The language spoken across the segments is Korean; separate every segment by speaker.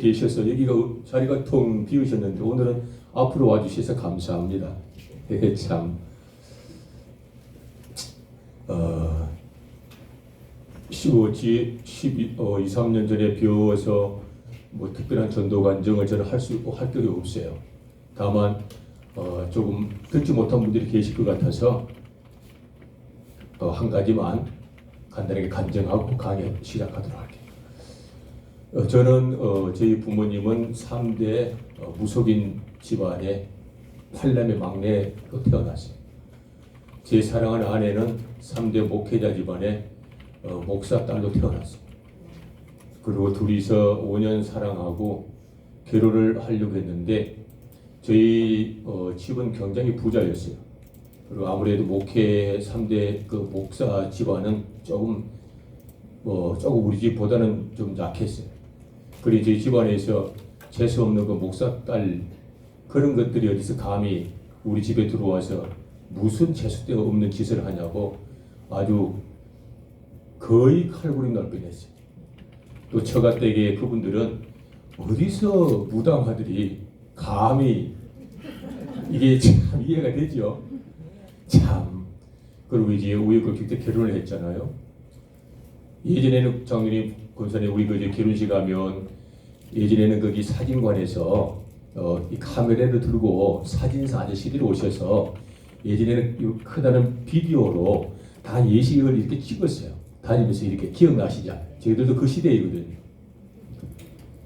Speaker 1: 계셔서 여기가 자리가 통 비우셨는데 오늘은 앞으로 와주셔서 감사합니다. 참 12, 3년 전에 비워서 뭐 특별한 전도 간증을 저는 할 게 없어요. 다만 조금 듣지 못한 분들이 계실 것 같아서 한 가지만 간단하게 간증하고 강의 시작하도록 할게요. 저는 저희 부모님은 3대 무속인 집안의 8남의 막내로 태어났어요. 제 사랑하는 아내는 3대 목회자 집안의 목사 딸로 태어났어요. 그리고 둘이서 5년 사랑하고 결혼을 하려고 했는데 저희 집은 굉장히 부자였어요. 그리고 아무래도 목회 3대 그 목사 집안은 조금 우리 집보다는 좀 약했어요. 그리고 저희 집안에서 재수 없는 그 목사 딸 그런 것들이 어디서 감히 우리 집에 들어와서 무슨 재수대 없는 짓을 하냐고 아주 거의 칼부림 날 뻔했어요. 또 처가댁에 그분들은 어디서 무당아들이 감히 이게 참 이해가 되죠. 참. 그리고 이제 우여곡절 결혼을 했잖아요. 예전에는 장로님 권사님 우리 그 결혼식 가면 예전에는 거기 사진관에서 이 카메라를 들고 사진사 아저씨들이 오셔서 예전에는 크다는 비디오로 다 예식을 이렇게 찍었어요. 다니면서 이렇게 기억나시죠? 저희들도 그 시대이거든요.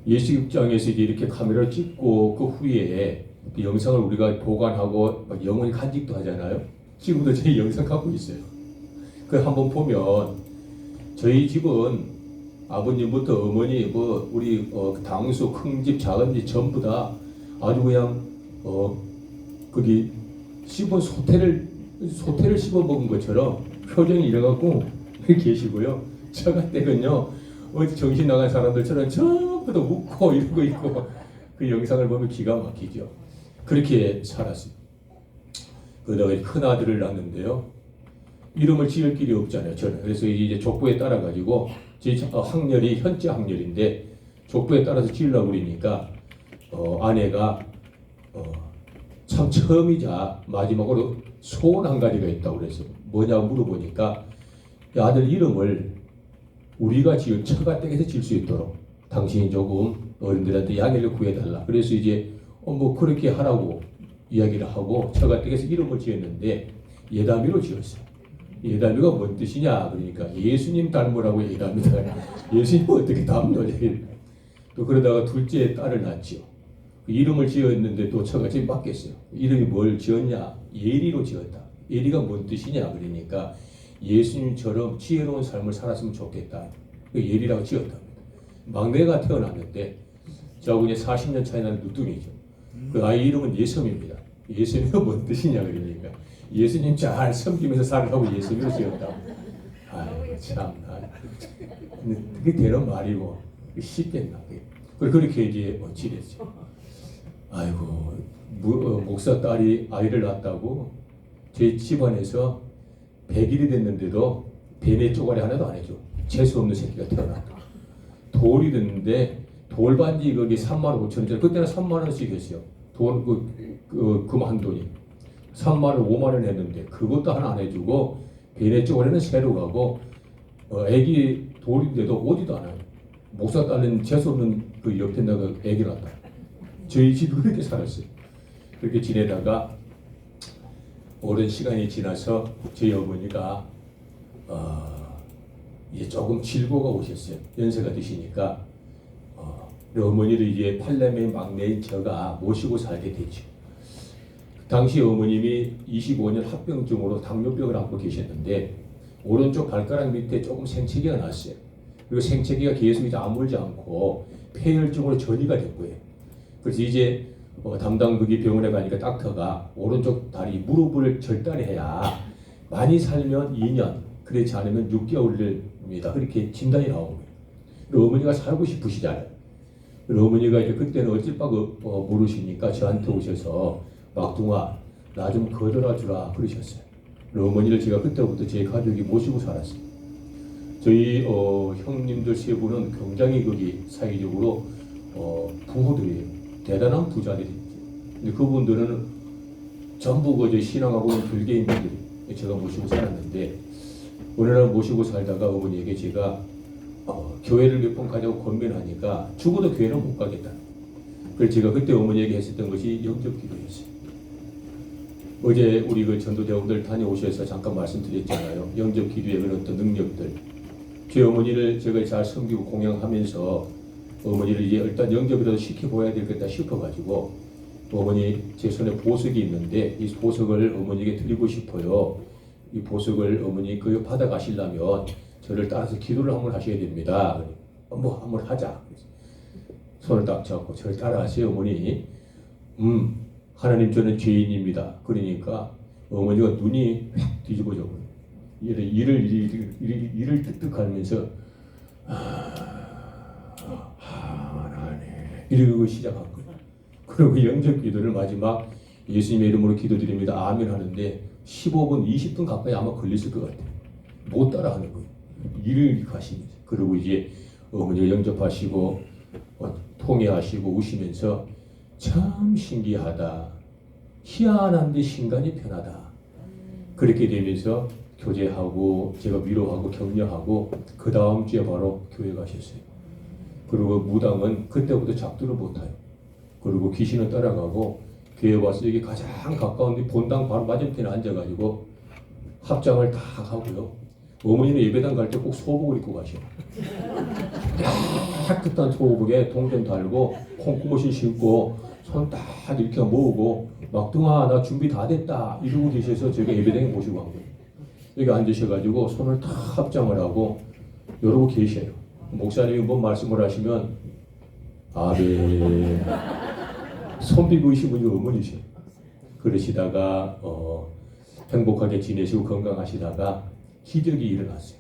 Speaker 1: 예식장에서 이렇게 카메라를 찍고 그 후에 그 영상을 우리가 보관하고 영원히 간직도 하잖아요. 지금도 저희 영상 갖고 있어요. 그 한번 보면 저희 집은 아버님부터 어머니 우리 당수 큰 집 작은 집 전부 다 아주 그냥 거기 씹은 소태를 씹어 먹은 것처럼 표정이 이래갖고 계시고요. 처가댁은요 어디 정신 나간 사람들처럼 전부 다 웃고 이러고 있고 그 영상을 보면 기가 막히죠. 그렇게 살았어요. 그러다가 큰 아들을 낳는데요. 이름을 지을 길이 없잖아요. 저는 그래서 이제 족보에 따라 가지고 제 학렬이 현재 학렬인데 족보에 따라서 지으려고 그러니까 아내가 참 처음이자 마지막으로 소원 한 가지가 있다고 그래서 뭐냐고 물어보니까 아들 이름을 우리가 지은 처가댁에서 지을 수 있도록 당신이 조금 어른들한테 양해를 구해달라. 그래서 이제 뭐 그렇게 하라고 이야기를 하고 처가댁에서 이름을 지었는데 예담이로 지었어요. 예담이가 뭔 뜻이냐 그러니까 예수님 닮으라고 예담이다. 예수님은 어떻게 닮노? 또 그러다가 둘째 딸을 낳지요. 이름을 지었는데 또 처갓집이 바뀌었어요. 이름이 뭘 지었냐? 예리로 지었다. 예리가 뭔 뜻이냐 그러니까 예수님처럼 지혜로운 삶을 살았으면 좋겠다. 예리라고 지었답니다. 막내가 태어났는데 저하고 이제 40년 차이 나는 누뚱이죠. 그 아이 이름은 예섬입니다. 예섬이가 뭔 뜻이냐 그러니까 예수님 잘 섬기면서 살으라고 예수님을 지었다. 아이 참, 그게 되는 말이고 쉽겠나? 그렇게 이제 지냈죠. 아이고 목사 딸이 아이를 낳았다고 제 집안에서 100일이 됐는데도 배내 쪼가리 하나도 안 해줘. 재수 없는 새끼가 태어났다. 돌이 됐는데 돌반지 거기 35,000원짜리 그때는 3만원씩 했어요. 금 한 돈이 3만원 5만원 했는데 그것도 하나 안 해주고 배내 쪼가리는 새로 가고 애기 돌인데도 오지도 않아요. 목사 딸은 재수 없는 그 옆에 나가 애기 낳았다. 저희 집이 그렇게 살았어요. 그렇게 지내다가 오랜 시간이 지나서 저희 어머니가 이제 조금 질고가 오셨어요. 연세가 드시니까 어머니를 이제 8남의 막내인 저가 모시고 살게 됐죠. 당시 어머님이 25년 합병증으로 당뇨병을 앓고 계셨는데 오른쪽 발가락 밑에 조금 생채기가 났어요. 그리고 생채기가 계속 이제 아물지 않고 폐혈증으로 전이가 된 거예요. 그래서 이제 담당 거기 병원에 가니까 닥터가 오른쪽 다리 무릎을 절단해야 많이 살면 2년 그렇지 않으면 6개월입니다. 그렇게 진단이 나온 거예요. 그리고 어머니가 살고 싶으시잖아요. 그리고 어머니가 이제 그때는 어쩔 바가 모르시니까 저한테 오셔서 막둥아 나 좀 거들어 주라 그러셨어요. 그리고 어머니를 제가 그때부터 제 가족이 모시고 살았어요. 저희 형님들 세 분은 굉장히 거기 사회적으로 부호들이에요. 대단한 부자들이. 근데 그분들은 전부 그저 신앙하고 별개인들이 제가 모시고 살았는데 어느 날 모시고 살다가 어머니에게 제가 교회를 몇 번 가자고 권면하니까 죽어도 교회는 못 가겠다. 그래서 제가 그때 어머니에게 했었던 것이 영접 기도였어요. 어제 우리 그 전도대원들 다녀오셔서 잠깐 말씀드렸잖아요. 영접 기도의 그런 어떤 능력들. 제 어머니를 제가 잘 섬기고 공양하면서 어머니를 이제 일단 영접이라도 시켜보아야 되겠다 싶어가지고 어머니 제 손에 보석이 있는데 이 보석을 어머니에게 드리고 싶어요. 이 보석을 어머니 그 받아 가시려면 저를 따라서 기도를 한번 하셔야 됩니다. 한번 하자. 손을 딱 잡고 저를 따라하세요, 어머니. 하나님 저는 죄인입니다. 그러니까 어머니가 눈이 확 뒤집어져 버려요. 이를 뜩뜩하면서 하나님 이러고 시작한 거예요. 그리고 영접 기도를 마지막 예수님의 이름으로 기도드립니다. 아멘 하는데 15분, 20분 가까이 아마 걸렸을 것 같아요. 못 따라 하는 거예요. 이를 가시면서. 그리고 이제 어머니가 영접하시고 통회하시고 우시면서 참 신기하다. 희한한데 신간이 편하다. 그렇게 되면서 교제하고 제가 위로하고 격려하고 그 다음 주에 바로 교회 가셨어요. 그리고 무당은 그때부터 작두를 못해요. 그리고 귀신은 따라가고 교회 와서 여기 가장 가까운 본당 바로 맞은편에 앉아가지고 합장을 다 하고요. 어머니는 예배당 갈 때 꼭 소복을 입고 가셔. 깨끗한 소복에 동전 달고 콩고무신 신고 손 딱 이렇게 모으고 막둥아 나 준비 다 됐다 이러고 계셔서 제가 예배당에 모시고 간 거예요. 여기 앉으셔가지고 손을 다 합장을 하고 이러고 계셔요. 목사님이 뭔 말씀을 하시면 아멘 손 비비신 분이 어머니셔요. 그러시다가 행복하게 지내시고 건강하시다가 기적이 일어났어요.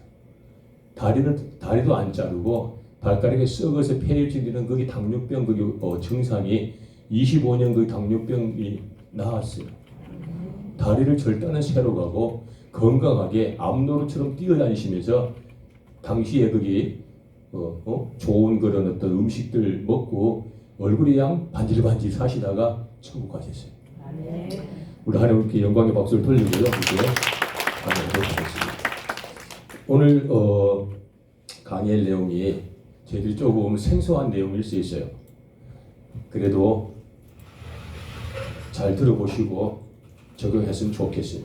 Speaker 1: 다리도 안 자르고 발가락에 썩어서 폐해지는 거기 당뇨병 거기 증상이 25년 그 당뇨병이 나았어요. 다리를 절단은 새로 가고 건강하게 암노루처럼 뛰어다니시면서 당시에 거기 좋은 그런 어떤 음식들 먹고 얼굴이 양 반질반질 사시다가 천국 가셨어요. 우리 하나님께 영광의 박수를 돌리고요. 이제 하겠습니다. 오늘 강의할 내용이 저희들이 조금 생소한 내용일 수 있어요. 그래도 잘 들어보시고 적용했으면 좋겠어요.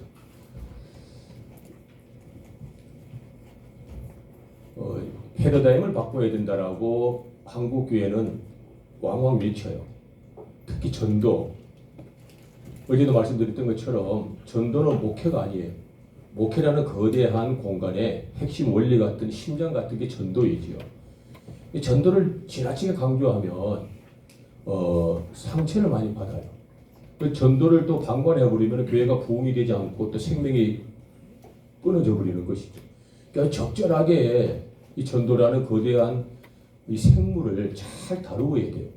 Speaker 1: 패러다임을 바꿔야 된다라고 한국 교회는 왕왕 외쳐요. 특히 전도. 어제도 말씀드렸던 것처럼 전도는 목회가 아니에요. 목회라는 거대한 공간에 핵심 원리 같은 심장 같은 게 전도이지요. 이 전도를 지나치게 강조하면 상처를 많이 받아요. 그 전도를 또 방관해 버리면 교회가 부흥이 되지 않고 또 생명이 끊어져 버리는 것이죠. 그러니까 적절하게 이 전도라는 거대한 이 생물을 잘 다루어야 돼요.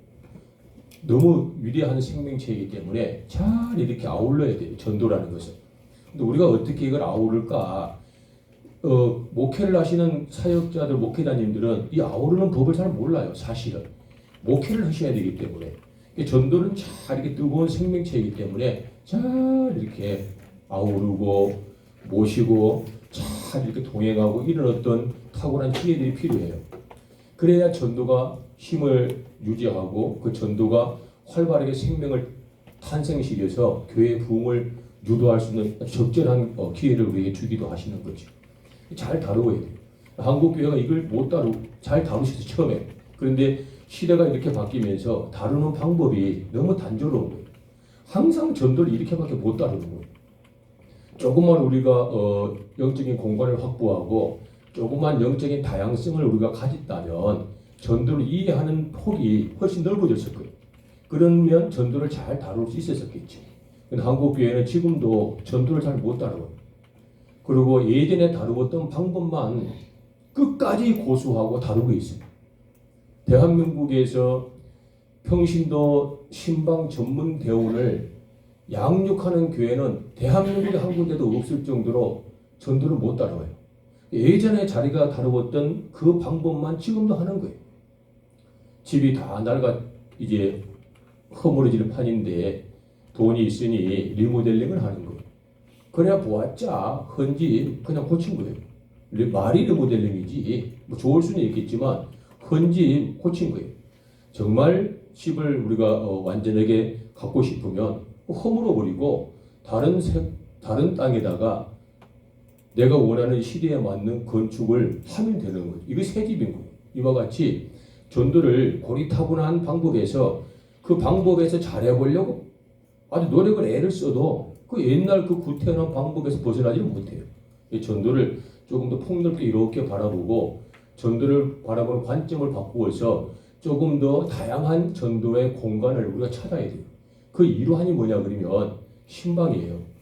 Speaker 1: 너무 위대한 생명체이기 때문에 잘 이렇게 아울러야 돼요. 전도라는 것은. 근데 우리가 어떻게 이걸 아우를까? 목회를 하시는 사역자들, 목회자님들은 이 아우르는 법을 잘 몰라요. 사실은. 목회를 하셔야 되기 때문에. 전도는 잘 이렇게 뜨거운 생명체이기 때문에 잘 이렇게 아우르고 모시고 잘 이렇게 동행하고 이런 어떤 탁월한 지혜들이 필요해요. 그래야 전도가 힘을 유지하고 그 전도가 활발하게 생명을 탄생시켜서 교회의 부흥을 유도할 수 있는 적절한 기회를 우리에게 주기도 하시는 거죠. 잘 다루어야 돼요. 한국 교회가 이걸 못 잘 다루셔서 처음에. 그런데 시대가 이렇게 바뀌면서 다루는 방법이 너무 단조로운 거예요. 항상 전도를 이렇게밖에 못 다루는 거예요. 조금만 우리가 영적인 공간을 확보하고 조금만 영적인 다양성을 우리가 가졌다면 전도를 이해하는 폭이 훨씬 넓어졌을 거예요. 그러면 전도를 잘 다룰 수 있었겠죠. 근데 한국 교회는 지금도 전도를 잘 못 다뤄요. 그리고 예전에 다루었던 방법만 끝까지 고수하고 다루고 있어요. 대한민국에서 평신도 신방 전문 대원을 양육하는 교회는 대한민국에 한 군데도 없을 정도로 전도를 못 다뤄요. 예전에 자리가 다루었던 그 방법만 지금도 하는 거예요. 집이 다 낡아 이제 허물어지는 판인데 돈이 있으니 리모델링을 하는 거예요. 그래야 보았자 헌집 그냥 고친 거예요. 말이 리모델링이지 뭐 좋을 수는 있겠지만 헌집 고친 거예요. 정말 집을 우리가 완전하게 갖고 싶으면 허물어 버리고 다른 땅에다가 내가 원하는 시대에 맞는 건축을 하면 되는 거죠. 이게 새 집인 거예요. 이와 같이 전도를 고리타분한 방법에서 그 방법에서 잘해보려고 아주 노력을 애를 써도 그 옛날 그 구태연한 방법에서 벗어나지는 못해요. 이 전도를 조금 더 폭넓게 이렇게 바라보고 전도를 바라보는 관점을 바꾸어서 조금 더 다양한 전도의 공간을 우리가 찾아야 돼요. 그 이루한이 뭐냐 그러면 신방이에요.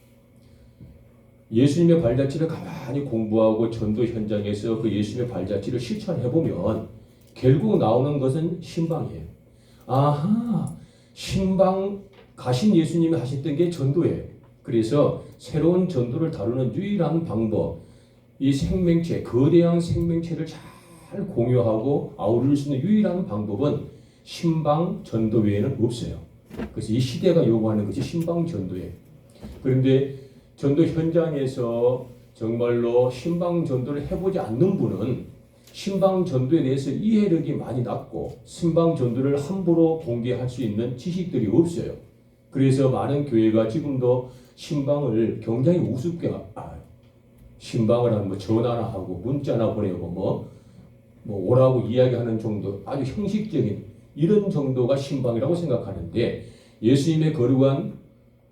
Speaker 1: 예수님의 발자취를 가만히 공부하고 전도 현장에서 그 예수님의 발자취를 실천해보면 결국 나오는 것은 신방이에요. 아하, 신방 가신 예수님이 하셨던 게 전도예요. 그래서 새로운 전도를 다루는 유일한 방법, 이 생명체, 거대한 생명체를 잘 공유하고 아우를 수 있는 유일한 방법은 신방 전도 외에는 없어요. 그래서 이 시대가 요구하는 것이 신방 전도예요. 그런데 전도 현장에서 정말로 신방 전도를 해보지 않는 분은 신방 전도에 대해서 이해력이 많이 낮고 신방 전도를 함부로 공개할 수 있는 지식들이 없어요. 그래서 많은 교회가 지금도 신방을 굉장히 우습게 신방을 하면 뭐 전화나 하고 문자나 보내고 뭐 오라고 이야기하는 정도 아주 형식적인 이런 정도가 신방이라고 생각하는데 예수님의 거룩한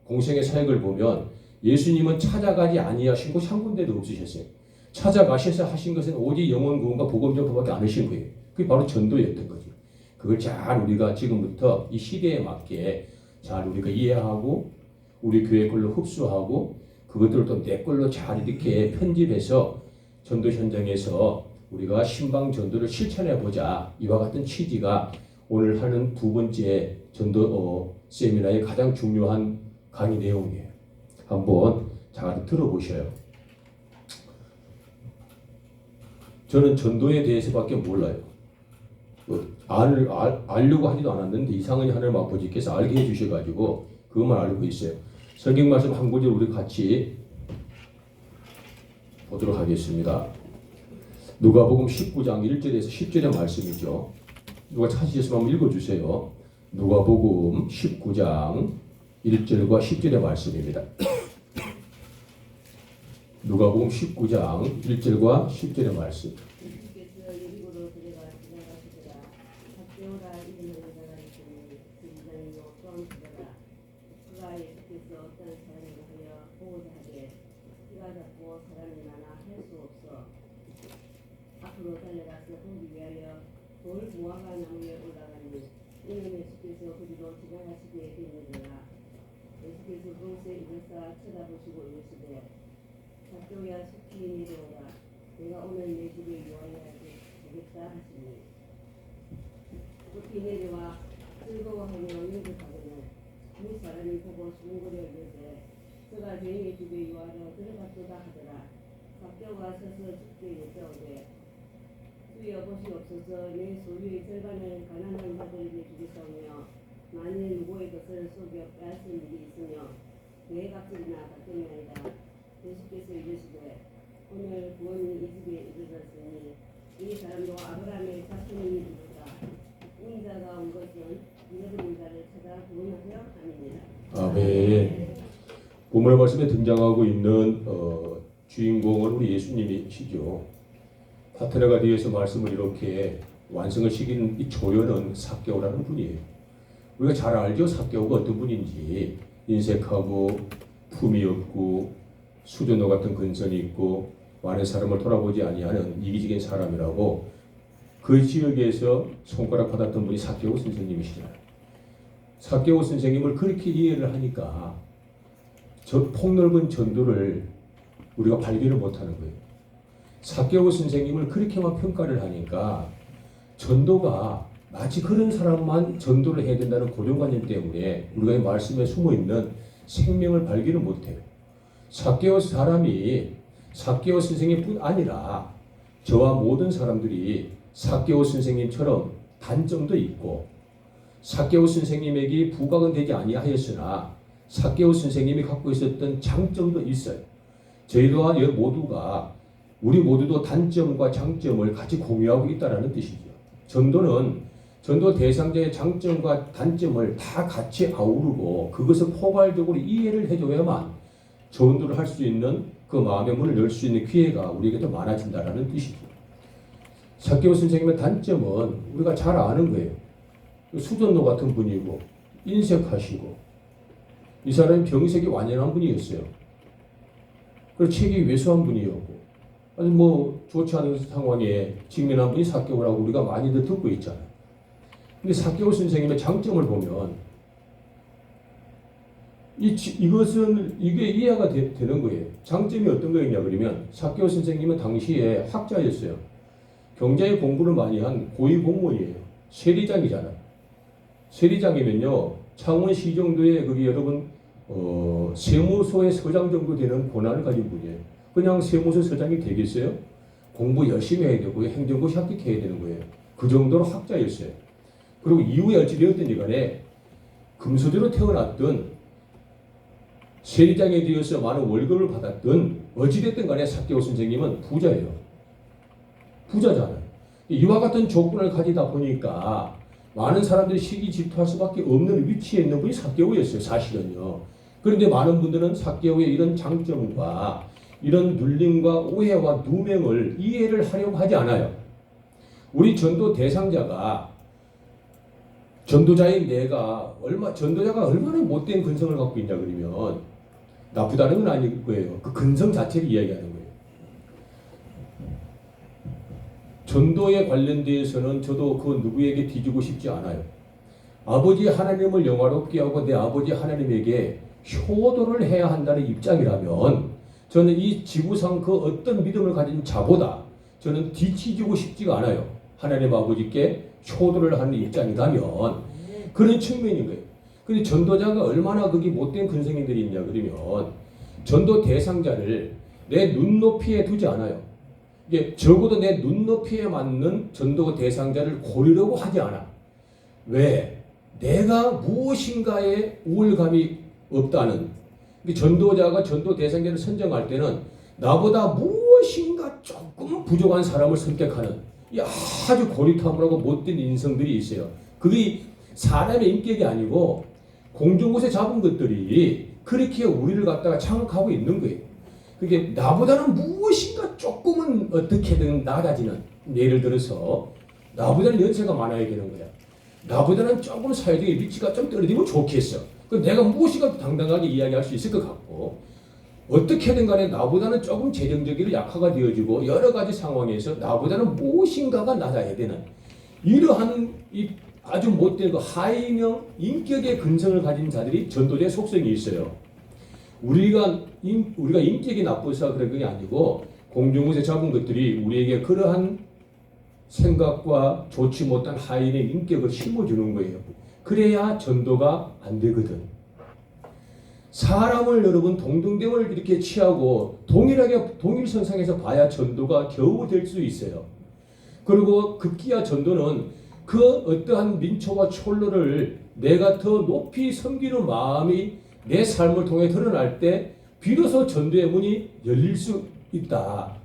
Speaker 1: 공생의 사역을 보면 예수님은 찾아가지 아니하신 곳 한 군데도 없으셨어요. 찾아가셔서 하신 것은 오직 영혼 구원과 복음 전파밖에 안 하신 거예요. 그게 바로 전도였던 거죠. 그걸 잘 우리가 지금부터 이 시대에 맞게 잘 우리가 이해하고 우리 교회 걸로 흡수하고 그것들을 또 내 걸로 잘 이렇게 편집해서 전도 현장에서 우리가 신방 전도를 실천해 보자. 이와 같은 취지가 오늘 하는 두 번째 전도 세미나의 가장 중요한 강의 내용이에요. 한번 잘 들어보셔요. 저는 전도에 대해서밖에 몰라요. 알려고 하지도 않았는데 이상은이 하나님 아버지께서 알게 해주셔가지고 그것만 알고 있어요. 성경 말씀 한 구절 우리 같이 보도록 하겠습니다. 누가복음 19장 1절에서 10절의 말씀이죠. 누가 찾으셨으면 한번 읽어주세요. 누가복음 19장 1절과 10절의 말씀입니다. 누가복음 19장 1절과 10절의 말씀.
Speaker 2: 예수께서 여리고로 지나가시더라. 삭개오라 이름의 여자가 있으니 그 이장이요 또한 그더라. 그가 예수께서 어떤 사람이라 하여 보고자 하되 키가 작고 사람이 많아 할 수 없어 앞으로 달려가서 보기 위하여 돌 무화과 나무에 올라가니 이는 예수께서 그리로 지나가시기에 되느니라. 예수께서 그곳에 이르사 쳐다보시고 이르시되 삭개오야 속히 내려오라. 내가 오늘 내 집에 요하여야 되겠다 하시니 높이 내려와 즐거워하며 영접하거늘 그 사람이 보고 수군거려 이르되 저가 주인의 집에 요하러 들어갔도다 하더라. 삭개오가 서서 주께 여짜오되 주여 보시옵소서 내 소유의 절반을 가난한 자들에게 주겠사오며 만일 누구의 것을 속여 빼앗은 일이 있으며 내 값질이나 받겠나이다. 예수께서 이르시되 오늘 구원이 이 집에 이르렀으니 이 사람도 아브라함의 자손이니이다. 인자가 온 것은 잃어버린 자를 찾아 구원하려 함이니라.
Speaker 1: 아멘. 본문의 말씀에 등장하고 있는 주인공은 우리 예수님이시죠. 파트너가 되어서 말씀을 이렇게 완성을 시키는 이 조연은 삭개오라는 분이에요. 우리가 잘 알죠. 삭개오가 어떤 분인지. 인색하고 품이 없고 수전도 같은 근성이 있고 많은 사람을 돌아보지 아니하는 이기적인 사람이라고 그 지역에서 손가락 받았던 분이 삭개오 선생님이시잖아요. 삭개오 선생님을 그렇게 이해를 하니까 저 폭넓은 전도를 우리가 발견을 못하는 거예요. 삭개오 선생님을 그렇게만 평가를 하니까 전도가 마치 그런 사람만 전도를 해야 된다는 고정관념 때문에 우리가 이 말씀에 숨어있는 생명을 발견을 못해요. 삭개오 사람이 삭개오 선생님뿐 아니라 저와 모든 사람들이 삭개오 선생님처럼 단점도 있고 사케오 선생님에게 부각은 되지 아니하였으나 사케오 선생님이 갖고 있었던 장점도 있어요. 저희와 모두가 우리 모두도 단점과 장점을 같이 공유하고 있다는 뜻이죠. 전도는 전도 대상자의 장점과 단점을 다 같이 아우르고 그것을 포괄적으로 이해를 해줘야만 전도를 할 수 있는 그 마음의 문을 열 수 있는 기회가 우리에게도 많아진다는 뜻이죠. 사케오 선생님의 단점은 우리가 잘 아는 거예요. 수전노 같은 분이고 인색하시고 이 사람이 병색이 완연한 분이었어요. 그리고 책이 왜소한 분이었고 아주 좋지 않은 상황에 직면한 분이 사케오라고 우리가 많이들 듣고 있잖아요. 근데 사케오 선생님의 장점을 보면 이게 이해가 되는 거예요. 장점이 어떤 거였냐 그러면 사케오 선생님은 당시에 학자였어요. 경제의 공부를 많이 한 고위 공무원이에요. 세리장이잖아요. 세리장이면요 창원시 정도의 거기 여러분 세무소의 서장 정도 되는 권한을 가진 분이에요. 그냥 세무서 서장이 되겠어요? 공부 열심히 해야 되고 행정고 합격해야 되는 거예요. 그 정도로 학자였어요. 그리고 이후에 어찌 되었든지 간에 금수저로 태어났던 세리장에 되어서 많은 월급을 받았던 어찌됐든 간에 사케오 선생님은 부자예요. 부자잖아요. 이와 같은 조건을 가지다 보니까 많은 사람들이 시기 질투할 수밖에 없는 위치에 있는 분이 사케오였어요. 사실은요. 그런데 많은 분들은 사케오의 이런 장점과 이런 눌림과 오해와 누명을 이해를 하려고 하지 않아요. 우리 전도 대상자가 전도자인 전도자가 얼마나 못된 근성을 갖고 있냐 그러면 나쁘다는 건 아닐 거예요. 그 근성 자체를 이야기하는 거예요. 전도에 관련돼서는 저도 그 누구에게 뒤지고 싶지 않아요. 아버지 하나님을 영화롭게 하고 내 아버지 하나님에게 효도를 해야 한다는 입장이라면 저는 이 지구상 그 어떤 믿음을 가진 자보다 저는 뒤치지고 싶지가 않아요. 하나님 아버지께 효도를 하는 입장이라면 그런 측면인 거예요. 근데 전도자가 얼마나 그게 못된 근성인들이 있냐 그러면 전도 대상자를 내 눈높이에 두지 않아요. 이게 적어도 내 눈높이에 맞는 전도 대상자를 고르려고 하지 않아. 왜? 내가 무엇인가에 우월감이 없다는. 전도자가 전도 대상자를 선정할 때는 나보다 무엇인가 조금 부족한 사람을 선택하는 아주 고리타분하고 못된 인성들이 있어요. 그게 사람의 인격이 아니고 공중곳에 잡은 것들이 그렇게 우리를 갖다가 장악하고 있는 거예요. 그게 나보다는 무엇인가 조금은 어떻게든 나아지는. 예를 들어서 나보다는 연세가 많아야 되는 거야. 나보다는 조금 사회적인 위치가 좀 떨어지면 좋겠어. 그럼 내가 무엇인가 당당하게 이야기할 수 있을 것 같고 어떻게든 간에 나보다는 조금 재정적으로 약화가 되어지고 여러 가지 상황에서 나보다는 무엇인가가 낮아야 되는 이러한 이 아주 못된 그 하이명 인격의 근성을 가진 자들이 전도자의 속성이 있어요. 우리가 인격이 나빠서 그런 게 아니고 공중곳에 잡은 것들이 우리에게 그러한 생각과 좋지 못한 하인의 인격을 심어주는 거예요. 그래야 전도가 안 되거든. 사람을 여러분 동등됨을 이렇게 취하고 동일하게 동일선상에서 봐야 전도가 겨우 될 수 있어요. 그리고 급기야 전도는 그 어떠한 민초와 촐로를 내가 더 높이 섬기는 마음이 내 삶을 통해 드러날 때 비로소 전도의 문이 열릴 수 있다.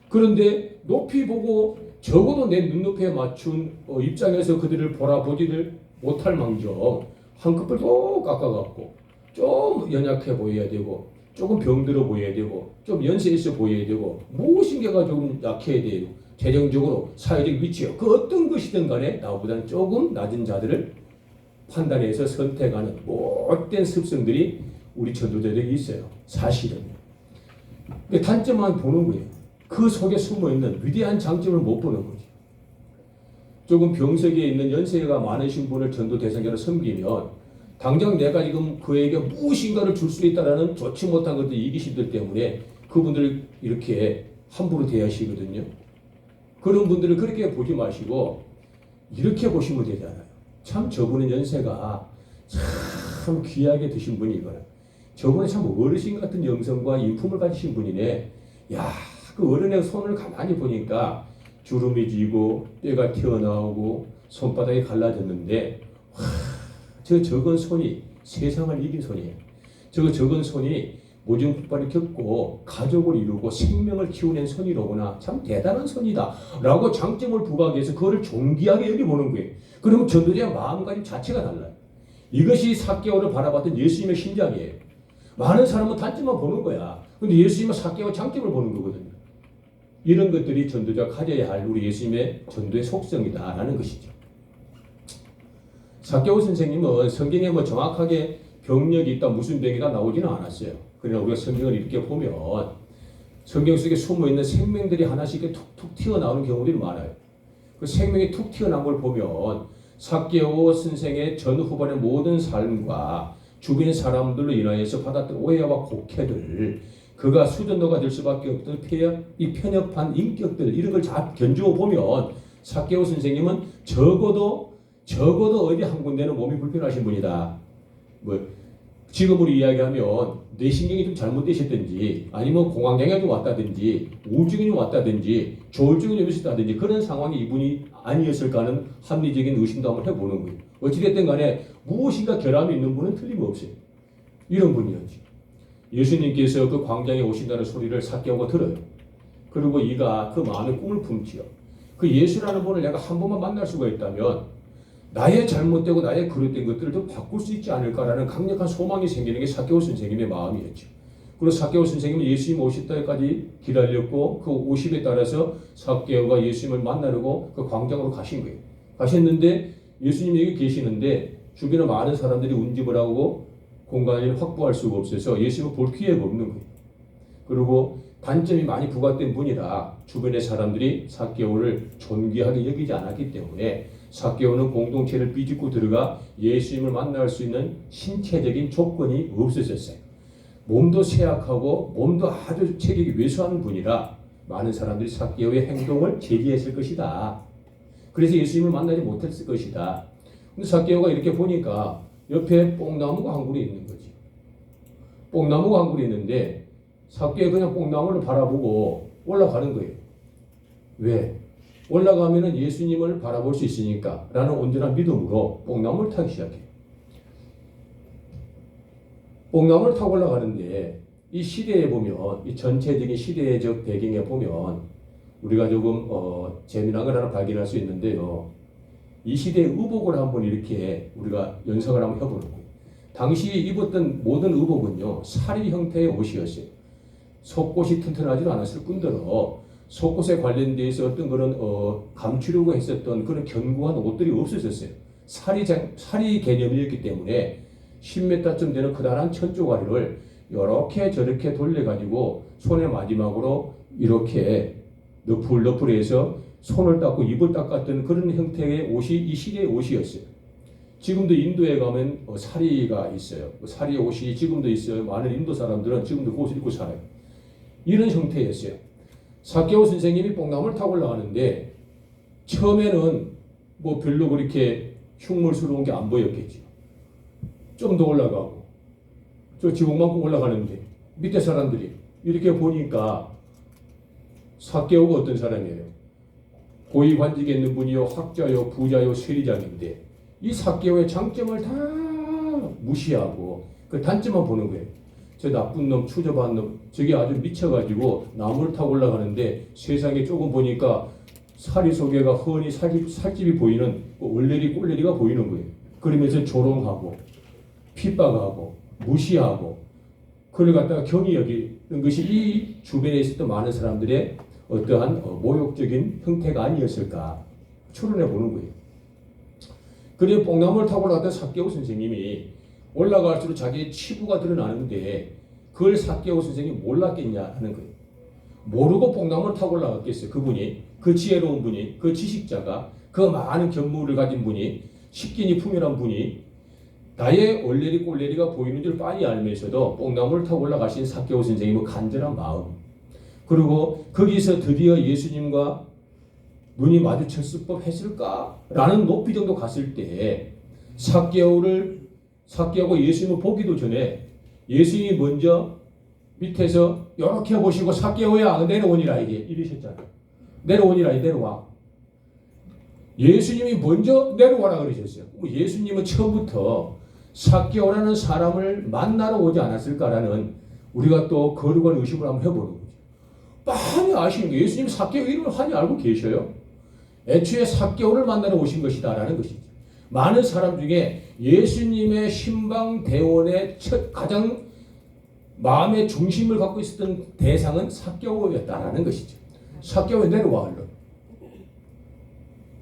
Speaker 1: 그런데 높이 보고 적어도 내 눈높이에 맞춘 입장에서 그들을 보라보지를 못할 망정 한꺼풀 또 깎아갖고 좀 연약해 보여야 되고 조금 병들어 보여야 되고 좀 연세 있어 보여야 되고 무엇인가가 조금 약해야 되고 재정적으로 사회적 위치요 그 어떤 것이든 간에 나보다는 조금 낮은 자들을 판단해서 선택하는 못된 습성들이 우리 전도자들에게 있어요. 사실은. 단점만 보는 거예요. 그 속에 숨어있는 위대한 장점을 못 보는 거죠. 조금 병석에 있는 연세가 많으신 분을 전도 대상자로 섬기면 당장 내가 지금 그에게 무엇인가를 줄 수 있다는 좋지 못한 것들 이기심들 때문에 그분들을 이렇게 함부로 대하시거든요. 그런 분들을 그렇게 보지 마시고 이렇게 보시면 되잖아요. 참 저분은 연세가 참 귀하게 드신 분이거나 저분은 참 어르신 같은 영성과 인품을 가지신 분이네. 그 어른의 손을 가만히 보니까 주름이 지고 뼈가 튀어나오고 손바닥이 갈라졌는데 저 적은 손이 세상을 이긴 손이에요. 저 적은 손이 모진 폭발을 겪고 가족을 이루고 생명을 키워낸 손이로구나. 참 대단한 손이다 라고 장점을 부각해서 그거를 존귀하게 여겨보는 거예요. 그러면 전도자의 마음가짐 자체가 달라요. 이것이 삭개오를 바라봤던 예수님의 심장이에요. 많은 사람은 단점만 보는 거야. 근데 예수님은 삭개오 장점을 보는 거거든요. 이런 것들이 전도자가 가져야 할 우리 예수님의 전도의 속성이다라는 것이죠. 삭개오 선생님은 성경에 뭐 정확하게 병력이 있다, 무슨 병이다 나오지는 않았어요. 그러나 우리가 성경을 이렇게 보면 성경 속에 숨어있는 생명들이 하나씩 툭툭 튀어나오는 경우들이 많아요. 그 생명이 툭 튀어나온 걸 보면 삭개오 선생의 전 후반의 모든 삶과 주변 사람들로 인하여서 받았던 오해와 곡해들, 그가 수전도가 될 수밖에 없던 이 편협한 인격들, 이런 걸 잘 견주어 보면 삭개오 선생님은 적어도 어디 한 군데는 몸이 불편하신 분이다. 지금으로 이야기하면 뇌신경이 좀 잘못되셨든지 아니면 공황장애가 좀 왔다든지 우울증이 좀 왔다든지 조울증이 좀 있었다든지 그런 상황이 이분이 아니었을까 하는 합리적인 의심도 한번 해보는 거예요. 어찌됐든 간에 무엇인가 결함이 있는 분은 틀림없어요. 이런 분이었지. 예수님께서 그 광장에 오신다는 소리를 삭개오가 들어요. 그리고 이가 그 마음의 꿈을 품지요. 그 예수라는 분을 내가 한 번만 만날 수가 있다면 나의 잘못되고 나의 그릇된 것들을 좀 바꿀 수 있지 않을까라는 강력한 소망이 생기는 게 삭개오 선생님의 마음이었죠. 그리고 삭개오 선생님은 예수님 오실 때까지 기다렸고 그 오심에 따라서 삭개오가 예수님을 만나려고 그 광장으로 가신 거예요. 가셨는데 예수님이 여기 계시는데 주변에 많은 사람들이 운집을 하고 공간을 확보할 수가 없어서 예수님을 볼 기회가 없는 거예요. 그리고 단점이 많이 부각된 분이라 주변의 사람들이 삭개오를 존귀하게 여기지 않았기 때문에 삭개오는 공동체를 비집고 들어가 예수님을 만날 수 있는 신체적인 조건이 없어졌어요. 몸도 쇠약하고 몸도 아주 체격이 왜소한 분이라 많은 사람들이 삭개오의 행동을 제기했을 것이다. 그래서 예수님을 만나지 못했을 것이다. 근데 삭개오가 이렇게 보니까 옆에 뽕나무가 한 그루 있는 거지. 뽕나무가 한 그루 있는데 삭개오 그냥 뽕나무를 바라보고 올라가는 거예요. 왜? 올라가면은 예수님을 바라볼 수 있으니까 라는 온전한 믿음으로 뽕나무를 타기 시작해요. 뽕나무를 타고 올라가는데 이 시대에 보면 이 전체적인 시대적 배경에 보면 우리가 조금 재미난 걸 하나 발견할 수 있는데요. 이 시대의 의복을 한번 이렇게 우리가 연상을 한번 해보는 거예요. 당시 입었던 모든 의복은요 사리 형태의 옷이었어요. 속옷이 튼튼하지도 않았을 뿐더러 속옷에 관련돼서 어떤 그런 감추려고 했었던 그런 견고한 옷들이 없어졌어요. 사리 개념이었기 때문에 10m쯤 되는 커다란 천조가리를 이렇게 저렇게 돌려가지고 손에 마지막으로 이렇게 너풀너풀해서 손을 닦고 입을 닦았던 그런 형태의 옷이 이 시대의 옷이었어요. 지금도 인도에 가면 사리가 있어요. 사리 옷이 지금도 있어요. 많은 인도 사람들은 지금도 그 옷을 입고 살아요. 이런 형태였어요. 삭개오 선생님이 뽕나무를 타고 올라가는데 처음에는 뭐 별로 그렇게 흉물스러운 게 안 보였겠죠. 좀 더 올라가고 저 지붕만큼 올라가는데 밑에 사람들이 이렇게 보니까 삭개오가 어떤 사람이에요? 고위 관직에 있는 분이요, 학자요, 부자요, 세리장인데 이 삭개오의 장점을 다 무시하고 그 단점만 보는 거예요. 저 나쁜 놈, 추접한 놈, 저게 아주 미쳐가지고 나무를 타고 올라가는데 세상에 조금 보니까 사리 속에가 훤히 살집이 보이는 얼레리 꼴레리가 보이는 거예요. 그러면서 조롱하고 핍박하고 무시하고 그걸 갖다가 경히 여기는 것이 이 주변에 있었던 많은 사람들의 어떠한 모욕적인 형태가 아니었을까 추론해 보는 거예요. 그래서 뽕나무를 타고 올라갔던 삭개오 선생님이 올라갈수록 자기의 치부가 드러나는데 그걸 삭개오 선생님이 몰랐겠냐 하는 거예요. 모르고 뽕나무를 타고 올라갔겠어요. 그분이, 그 지혜로운 분이, 그 지식자가, 그 많은 견물을 가진 분이, 식견이 풍요한 분이 나의 얼레리 꼴레리가 보이는 줄 빤히 알면서도 뽕나무를 타고 올라가신 삭개오 선생님의 간절한 마음, 그리고 거기서 드디어 예수님과 눈이 마주쳤을 법 했을까라는 높이 정도 갔을 때 삭개오가 예수님을 보기도 전에 예수님이 먼저 밑에서 이렇게 보시고 삭개오야 내려오니라 이러셨잖아요. 내려오니라 내려와. 예수님이 먼저 내려와라 그러셨어요. 예수님은 처음부터 삭개오라는 사람을 만나러 오지 않았을까라는 우리가 또 거룩한 의식을 한번 해보는 거죠. 뻔히 아시는 거예요. 예수님 삭개오 이름을 뻔히 알고 계셔요. 애초에 삭개오를 만나러 오신 것이다라는 것이죠. 많은 사람 중에 예수님의 신방 대원의 가장 마음의 중심을 갖고 있었던 대상은 삭개오였다라는 것이죠. 삭개오에 내려와 얼른.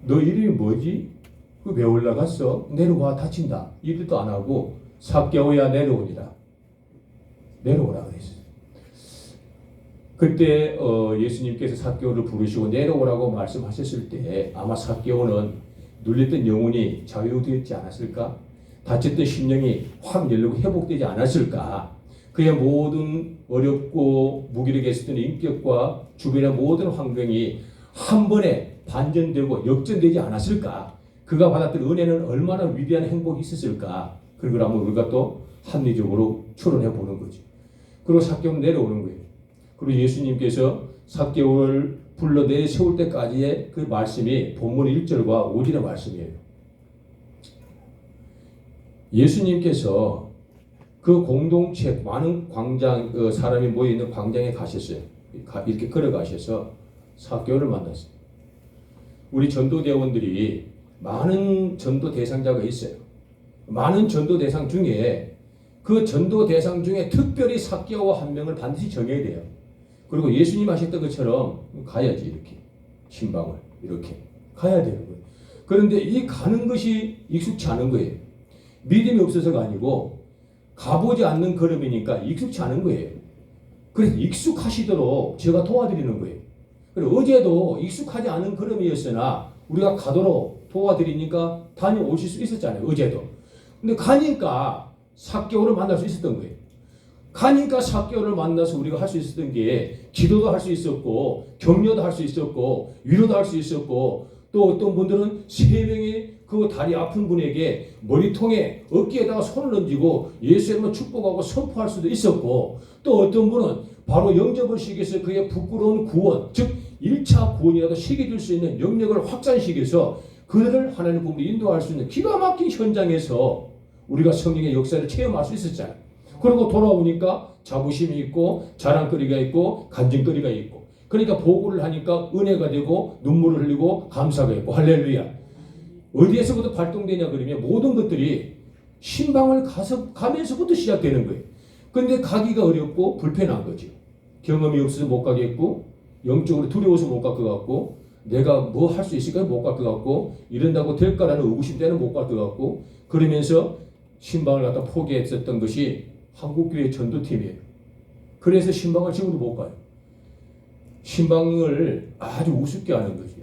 Speaker 1: 너 이름이 뭐지? 그 왜 올라갔어? 내려와 다친다. 이것도 안 하고 삭개오야 내려오니라. 내려오라 그랬어요. 그때 예수님께서 삭개오를 부르시고 내려오라고 말씀하셨을 때 아마 삭개오는 눌렸던 영혼이 자유되었지 않았을까? 다쳤던 심령이 확 열리고 회복되지 않았을까? 그의 모든 어렵고 무기력했었던 인격과 주변의 모든 환경이 한 번에 반전되고 역전되지 않았을까? 그가 받았던 은혜는 얼마나 위대한 행복이 있었을까? 그걸 한번 우리가 또 합리적으로 추론해 보는 거죠. 그리고 삭개오는 내려오는 거예요. 그리고 예수님께서 삭개오를 불러 내세울 때까지의 그 말씀이 본문 1절과 5절의 말씀이에요. 예수님께서 그 공동체 많은 광장 사람이 모여 있는 광장에 가셨어요. 이렇게 걸어가셔서 삭개오를 만났어요. 우리 전도대원들이 많은 전도 대상자가 있어요. 많은 전도 대상 중에 그 전도 대상 중에 특별히 삭개오와 한 명을 반드시 정해야 돼요. 그리고 예수님 하셨던 것처럼 가야지 이렇게 신방을 이렇게 가야 되는 거예요. 그런데 이 가는 것이 익숙치 않은 거예요. 믿음이 없어서가 아니고 가보지 않는 걸음이니까 익숙치 않은 거예요. 그래서 익숙하시도록 제가 도와드리는 거예요. 그리고 어제도 익숙하지 않은 걸음이었으나 우리가 가도록 도와드리니까 다녀오실 수 있었잖아요. 어제도. 근데 가니까 삭개오를 만날 수 있었던 거예요. 가니까 삭개오를 만나서 우리가 할 수 있었던 게 기도도 할 수 있었고 격려도 할 수 있었고 위로도 할 수 있었고 또 어떤 분들은 세 명의 그 다리 아픈 분에게 머리통에 어깨에다가 손을 얹고 예수의 이름으로 축복하고 선포할 수도 있었고 또 어떤 분은 바로 영접을 시켜서 그의 부끄러운 구원 즉 1차 구원이라도 시켜줄 수 있는 영역을 확산시켜서 그들을 하나님 품으로 인도할 수 있는 기가 막힌 현장에서 우리가 성령의 역사를 체험할 수 있었잖아요. 그리고 돌아오니까 자부심이 있고 자랑거리가 있고 간증거리가 있고 그러니까 보고를 하니까 은혜가 되고 눈물을 흘리고 감사가 있고 할렐루야. 어디에서부터 발동되냐 그러면 모든 것들이 신방을 가면서부터 시작되는 거예요. 근데 가기가 어렵고 불편한 거죠. 경험이 없어서 못 가겠고 영적으로 두려워서 못 갈 것 같고 내가 뭐 할 수 있을까 못 갈 것 같고 이런다고 될까라는 의구심 때문에 못 갈 것 같고 그러면서 신방을 갖다 포기했었던 것이 한국교회 전도팀이에요. 그래서 신방을 지금도 못 가요. 신방을 아주 우습게 하는 거죠.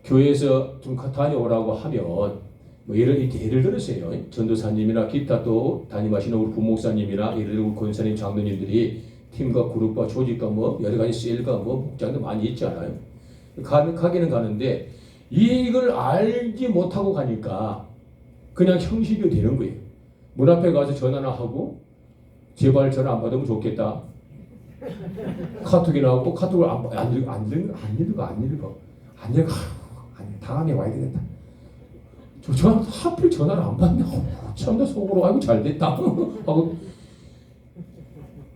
Speaker 1: 교회에서 좀 다녀오라고 하면 뭐 예를 들으세요. 전도사님이나 기타 또 담임하시는 우리 부목사님이나 예를 들어 권사님 장로님들이 팀과 그룹과 조직과 뭐 여러 가지 셀과 뭐 목장도 많이 있잖아요. 가기는 가는데 이걸 알지 못하고 가니까 그냥 형식이 되는 거예요. 문 앞에 가서 전화나 하고 제발 전화 안 받으면 좋겠다. 카톡이나 하고 카톡을 안 읽어. 다음에 와야 되겠다. 저 하필 전화를 안 받냐고. 참나 속으로 아이고 잘 됐다. 하고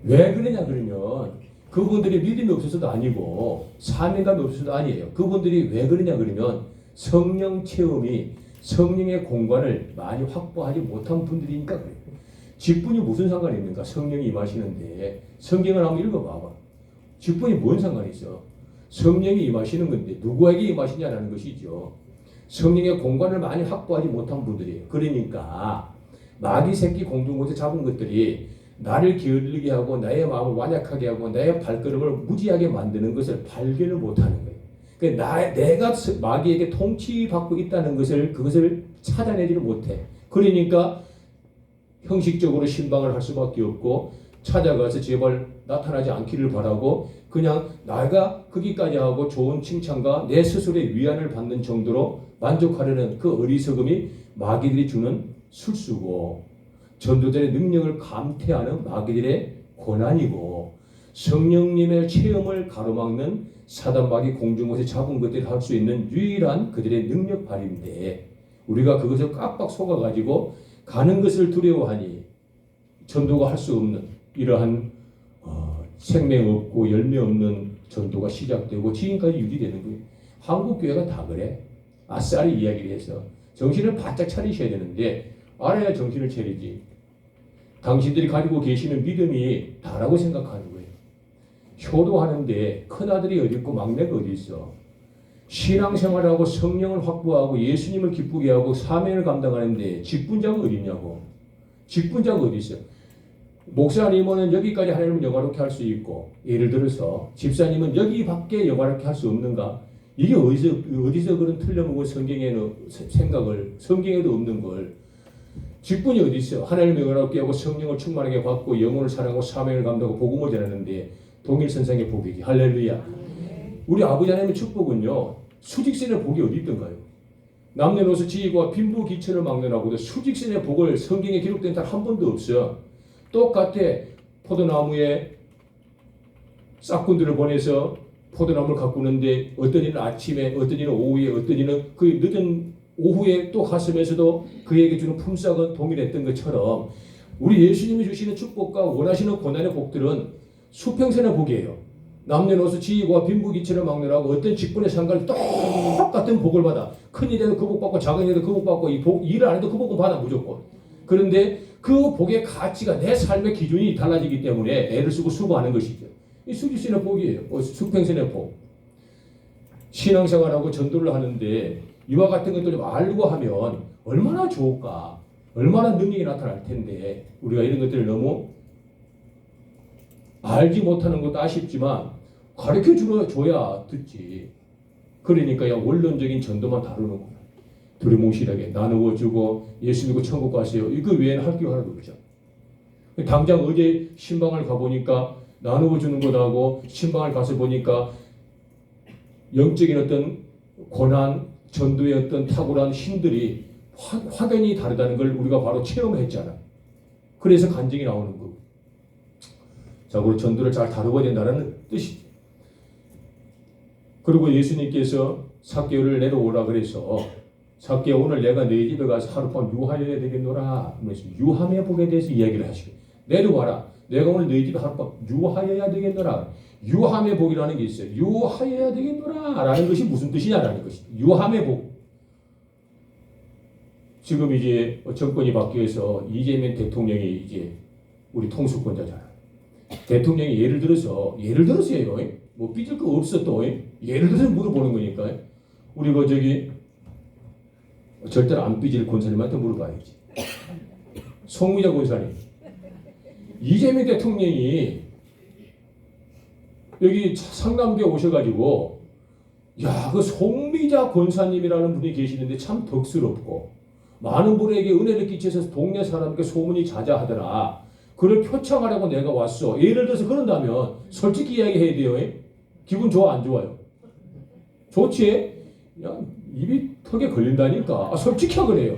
Speaker 1: 왜 그러냐 그러면 그분들이 믿음이 없어서도 아니고 사명감이 없어서도 아니에요. 그분들이 왜 그러냐 그러면 성령 체험이 성령의 공간을 많이 확보하지 못한 분들이니까 그래요. 직분이 무슨 상관이 있는가? 성령이 임하시는데 성경을 한번 읽어봐봐. 직분이 뭔 상관이 있어? 성령이 임하시는 건데 누구에게 임하시냐라는 것이죠. 성령의 공간을 많이 확보하지 못한 분들이에요. 그러니까 마귀 새끼 공중곳에 잡은 것들이 나를 게을리게 하고 나의 마음을 완약하게 하고 나의 발걸음을 무지하게 만드는 것을 발견을 못하는 거예요. 그러니까 내가 마귀에게 통치받고 있다는 그것을 찾아내지를 못해. 그러니까 형식적으로 신방을 할 수밖에 없고 찾아가서 제발 나타나지 않기를 바라고 그냥 나가 거기까지 하고 좋은 칭찬과 내 스스로의 위안을 받는 정도로 만족하려는 그 어리석음이 마귀들이 주는 술수고 전도자의 능력을 감퇴하는 마귀들의 고난이고 성령님의 체험을 가로막는 사단마귀 공중곳에 잡은 것들이 할 수 있는 유일한 그들의 능력 발휘인데 우리가 그것을 깜빡 속아가지고 가는 것을 두려워하니 전도가 할 수 없는 이러한 생명 없고 열매 없는 전도가 시작되고 지금까지 유지되는 거예요. 한국 교회가 다 그래. 아싸리 이야기를 해서 정신을 바짝 차리셔야 되는데 알아야 정신을 차리지. 당신들이 가지고 계시는 믿음이 다라고 생각하는 거예요. 효도하는데 큰아들이 어디 있고 막내가 어디 있어. 신앙생활하고 성령을 확보하고 예수님을 기쁘게 하고 사명을 감당하는데 직분자가 어디 있냐고. 직분자가 어디 있어요. 목사님은 여기까지 하나님을 영화롭게 할 수 있고 예를 들어서 집사님은 여기밖에 영화롭게 할 수 없는가? 이게 어디서 그런 틀려먹은 성경에는 생각을 성경에도 없는 걸 직분이 어디 있어요? 하나님을 영화롭게 하고 성령을 충만하게 받고 영혼을 사랑하고 사명을 감당하고 복음을 전하는데 동일선상의 복이지. 할렐루야. 우리 아버지 하나님의 축복은요. 수직선의 복이 어디 있던가요? 남녀노소 지위와 빈부 기천을 막론하고도 수직선의 복을 성경에 기록된 단 한 번도 없어. 똑같아. 포도나무에 싹꾼들을 보내서 포도나무를 가꾸는데 어떤 이는 아침에 어떤 이는 오후에 어떤 이는 그 늦은 오후에 또 갔으면서도 그에게 주는 품삯은 동일했던 것처럼 우리 예수님이 주시는 축복과 원하시는 고난의 복들은 수평선의 복이에요. 남녀노소 지위와 빈부기천을 막론하고 어떤 직분의 상관이 똑같은 복을 받아. 큰 일에도 그 복 받고 작은 일에도 그 복 받고 일을 안 해도 그 복은 받아 무조건. 그런데 그 복의 가치가 내 삶의 기준이 달라지기 때문에 애를 쓰고 수고하는 것이죠. 이 수직선의 복이에요. 수평선의 복. 신앙생활하고 전도를 하는데 이와 같은 것들을 알고 하면 얼마나 좋을까. 얼마나 능력이 나타날 텐데 우리가 이런 것들을 너무 알지 못하는 것도 아쉽지만 가르쳐줘야 듣지. 그러니까 원론적인 전도만 다루는구나. 두루뭉실하게 나누어주고 예수 믿고 천국 가세요. 이거 외에는 할 게 하나도 없죠. 당장 어제 신방을 가보니까 나누어주는 것하고 신방을 가서 보니까 영적인 어떤 고난, 전도의 어떤 탁월한 힘들이 확연히 다르다는 걸 우리가 바로 체험했잖아. 그래서 간증이 나오는 거고. 자, 우리 전도를 잘 다루어야 된다는 뜻이죠. 그리고 예수님께서 삭개오를 내려오라 그래서 삭개오 오늘 내가 너희 집에 가서 하룻밤 유하여야 되겠노라 하면서 유함의 복에 대해서 이야기를 하시고 내려와라. 내가 오늘 너희 집에 하룻밤 유하여야 되겠노라. 유함의 복이라는 게 있어요. 유하여야 되겠노라 라는 것이 무슨 뜻이냐라는 것이 유함의 복. 지금 이제 정권이 바뀌어서 이재명 대통령이 이제 우리 통수권자잖아요. 대통령이 예를 들어서요. 뭐 삐질 거 없어 또 예를 들어서 물어보는 거니까 우리 절대로 안 삐질 권사님한테 물어봐야지. 송미자 권사님, 이재명 대통령이 여기 상남교에 오셔가지고 그 송미자 권사님이라는 분이 계시는데 참 덕스럽고 많은 분에게 은혜를 끼쳐서 동네 사람에게 소문이 자자하더라. 그를 표창하려고 내가 왔어. 예를 들어서 그런다면 솔직히 이야기해야 돼요. 기분 좋아 안 좋아요? 좋지? 입이 턱에 걸린다니까. 솔직히 그래요.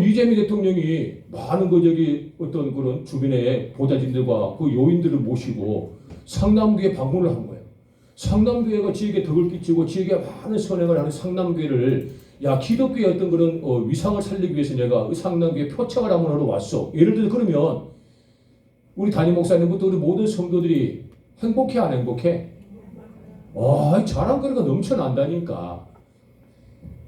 Speaker 1: 이재명 대통령이 많은 어떤 그런 주변의 보좌진들과 그 요인들을 모시고 상남교에 방문을 한 거예요. 상남교회가 지역에 덕을 끼치고 지역에 많은 선행을 하는 상남교회를 기독교의 어떤 그런 위상을 살리기 위해서 내가 상남교회 표창을 한번 하러 왔어. 예를 들어 그러면 우리 담임 목사님부터 우리 모든 성도들이 행복해 안 행복해? 자랑거리가 넘쳐난다니까.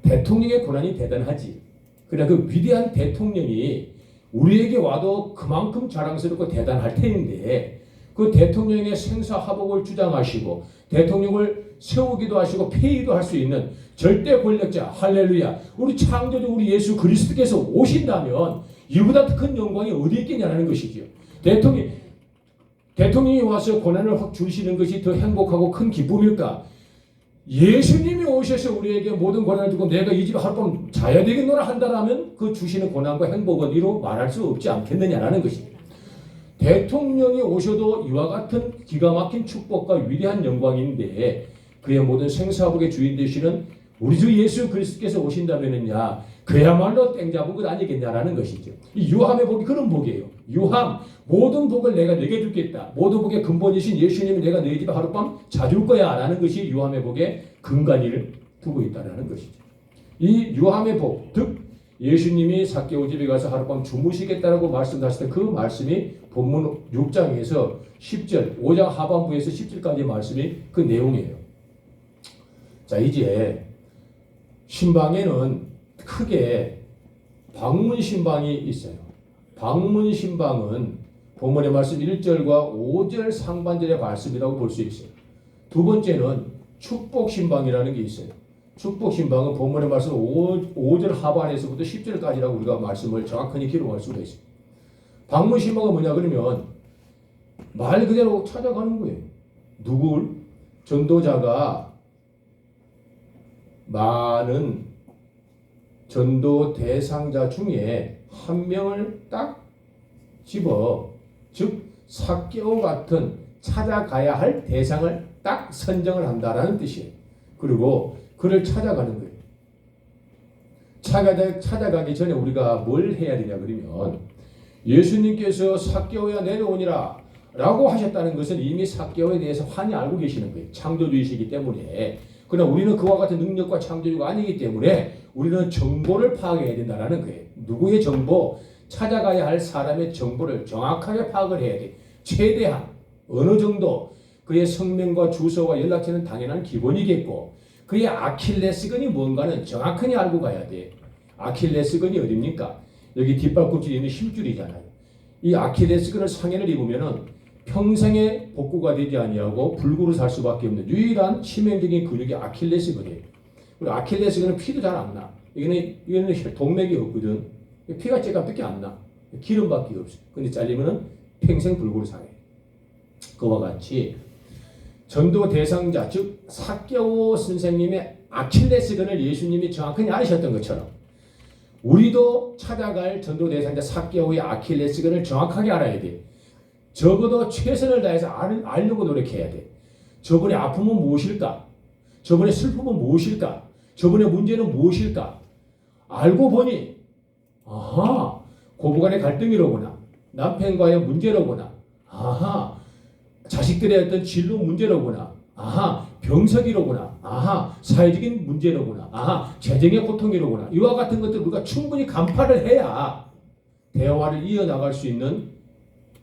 Speaker 1: 대통령의 고난이 대단하지. 그러나 그 위대한 대통령이 우리에게 와도 그만큼 자랑스럽고 대단할 텐데 그 대통령의 생사화복을 주장하시고 대통령을 세우기도 하시고 폐위도 할 수 있는 절대 권력자 할렐루야 우리 창조주 우리 예수 그리스도께서 오신다면 이보다 큰 영광이 어디 있겠냐는 것이죠. 대통령이 와서 고난을 확 주시는 것이 더 행복하고 큰 기쁨일까? 예수님이 오셔서 우리에게 모든 고난을 주고 내가 이 집에 하룻밤 자야 되겠노라 한다라면 그 주시는 고난과 행복은 이로 말할 수 없지 않겠느냐라는 것입니다. 대통령이 오셔도 이와 같은 기가 막힌 축복과 위대한 영광인데 그의 모든 생사복의 주인 되시는 우리 주 예수 그리스도께서 오신다면은야 그야말로 땡 잡은 것 아니겠냐라는 것이죠. 이 유함의 복이 그런 복이에요. 유함, 모든 복을 내가 내게 주겠다. 모든 복의 근본이신 예수님이 내가 너희 집에 하룻밤 자줄 거야 라는 것이 유함의 복의 근간을 두고 있다는 것이죠. 이 유함의 복, 즉 예수님이 삭개오 집에 가서 하룻밤 주무시겠다라고 말씀하셨던 그 말씀이 본문 6장에서 10절, 5장 하반부에서 10절까지의 말씀이 그 내용이에요. 자, 이제 신방에는 크게 방문 신방이 있어요. 방문 신방은 본문의 말씀 1절과 5절 상반절의 말씀이라고 볼 수 있어요. 두 번째는 축복 신방이라는 게 있어요. 축복 신방은 본문의 말씀 5절 하반에서부터 10절까지라고 우리가 말씀을 정확히 기록할 수가 있어요. 방문 신방은 뭐냐 그러면 말 그대로 찾아가는 거예요. 누굴? 전도자가 많은 전도 대상자 중에 한 명을 딱 집어, 즉 삭개오 같은 찾아가야 할 대상을 딱 선정을 한다라는 뜻이에요. 그리고 그를 찾아가는 거예요. 찾아가기 전에 우리가 뭘 해야 되냐 그러면 예수님께서 삭개오야 내려오니라 라고 하셨다는 것은 이미 삭개오에 대해서 환히 알고 계시는 거예요. 창조주이시기 때문에. 그러나 우리는 그와 같은 능력과 창조주가 아니기 때문에 우리는 정보를 파악해야 된다는 거예요. 누구의 정보? 찾아가야 할 사람의 정보를 정확하게 파악을 해야 돼. 최대한 어느 정도 그의 성명과 주소와 연락처는 당연한 기본이겠고 그의 아킬레스건이 뭔가는 정확하게 알고 가야 돼. 아킬레스건이 어딥니까? 여기 뒷발꿈치에 있는 힘줄이잖아요. 이 아킬레스건을 상해를 입으면은 평생에 복구가 되지 아니하고 불구로 살 수밖에 없는 유일한 치명적인 근육이 아킬레스건이에요. 그리고 아킬레스건은 피도 잘 안 나. 이거는 동맥이 없거든. 피가 쬐깝밖에 안 나. 기름밖에 없어. 근데 잘리면은 평생 불구로 살아요. 그와 같이 전도 대상자 즉 삭개오 선생님의 아킬레스건을 예수님이 정확히 알으셨던 것처럼 우리도 찾아갈 전도 대상자 삭개오의 아킬레스건을 정확하게 알아야 돼. 적어도 최선을 다해서 알려고 노력해야 돼. 저분의 아픔은 무엇일까? 저분의 슬픔은 무엇일까? 저분의 문제는 무엇일까? 알고 보니 아하, 고부간의 갈등이로구나. 남편과의 문제로구나. 아하, 자식들의 어떤 진로 문제로구나. 아하, 병석이로구나. 아하, 사회적인 문제로구나. 아하, 재정의 고통이로구나. 이와 같은 것들 우리가 충분히 간파를 해야 대화를 이어나갈 수 있는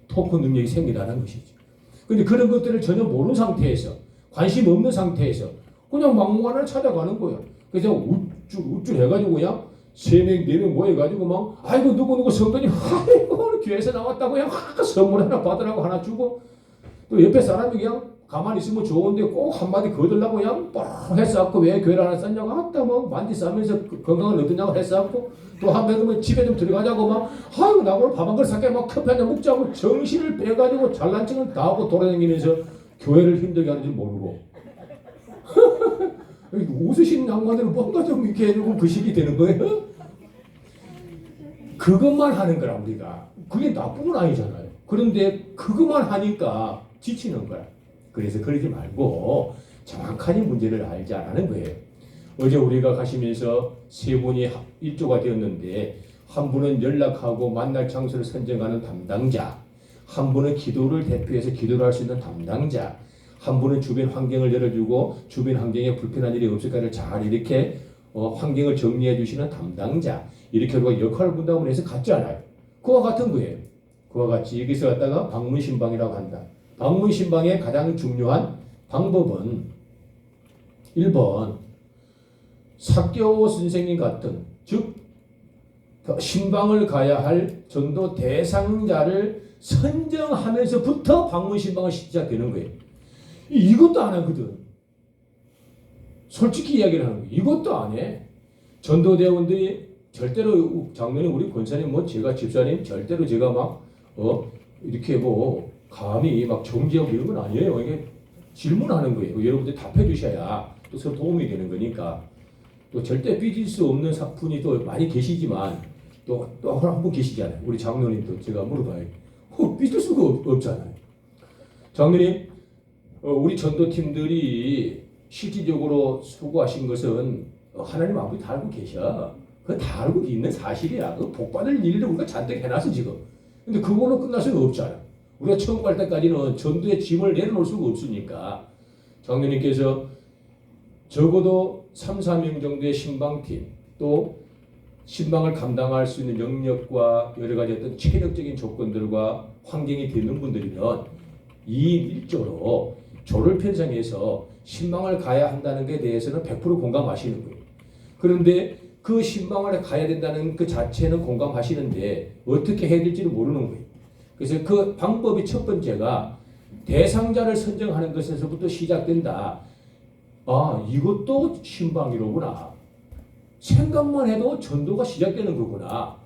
Speaker 1: 토크 능력이 생기다는 것이죠. 근데 그런 것들을 전혀 모르는 상태에서 관심 없는 상태에서 그냥 막무가내로 찾아가는 거예요. 그래서 우쭐 해가지고 그냥 3명, 4명 모여가지고 막 아이고 누구 성도님 아이고 교회에서 나왔다고 그냥 선물 하나 받으라고 하나 주고 또 옆에 사람이 그냥 가만히 있으면 좋은데 꼭 한마디 거들라고 그냥 빡 했어갖고 왜 교회를 하나 썼냐고 하다 뭐 만디 싸면서 건강을 얻으냐고 했어갖고 또 한 번 집에 좀 들어가자고 막 아이고 나보고 밥 한 그릇 사게 막 커피 한잔 먹자고 정신을 빼가지고 잘난 척을 다 하고 돌아다니면서 교회를 힘들게 하는지 모르고 웃으신 양반들은 뭔가 좀 이렇게 해주고 그 식이 되는 거예요. 그것만 하는 거라 우리가. 그게 나쁜 건 아니잖아요. 그런데 그것만 하니까 지치는 거야. 그래서 그러지 말고 정확하게 문제를 알자라는 거예요. 어제 우리가 가시면서 3분이 일조가 되었는데 한 분은 연락하고 만날 장소를 선정하는 담당자, 한 분은 기도를 대표해서 기도를 할 수 있는 담당자, 한 분은 주변 환경을 열어주고 주변 환경에 불편한 일이 없을까를 잘 이렇게 환경을 정리해 주시는 담당자, 이렇게 우리가 역할 분담을 해서 갔잖아요. 그와 같은 거예요. 그와 같이 여기서 갖다가 방문신방이라고 한다. 방문신방의 가장 중요한 방법은 1번 삭개오 선생님 같은 즉 신방을 가야 할 전도 대상자를 선정하면서부터 방문신방을 시작되는 거예요. 이것도 안 하거든. 솔직히 이야기를 하는 거예요. 이것도 안 해. 전도대원들이 절대로 장로님 우리 권사님 뭐 제가 집사님 절대로 제가 막 이렇게 뭐 감히 막 정지하고 이런 건 아니에요. 이게 질문하는 거예요. 여러분들 답해 주셔야 또 서로 도움이 되는 거니까. 또 절대 삐질 수 없는 분이 또 많이 계시지만 또 한 분 계시잖아요. 우리 장로님도 제가 물어봐요. 삐질 수가 없잖아요. 장로님, 우리 전도팀들이 실질적으로 수고하신 것은 하나님 아버지 다 알고 계셔. 그거 다 알고 있는 사실이야. 그 복받을 일을 우리가 잔뜩 해놨어 지금. 근데 그걸로 끝날 수는 없잖아. 우리가 천국 갈 때까지는 전도의 짐을 내려놓을 수가 없으니까 장로님께서 적어도 3, 4명 정도의 신방팀 또 신방을 감당할 수 있는 영역과 여러 가지 어떤 체력적인 조건들과 환경이 되는 분들이면 2인 1조로 조를 편성해서 신방을 가야 한다는 것에 대해서는 100% 공감하시는 거예요. 그런데 그 신방을 가야 된다는 그 자체는 공감하시는데 어떻게 해야 될지를 모르는 거예요. 그래서 그 방법이 첫 번째가 대상자를 선정하는 것에서부터 시작된다. 아, 이것도 신방이로구나. 생각만 해도 전도가 시작되는 거구나.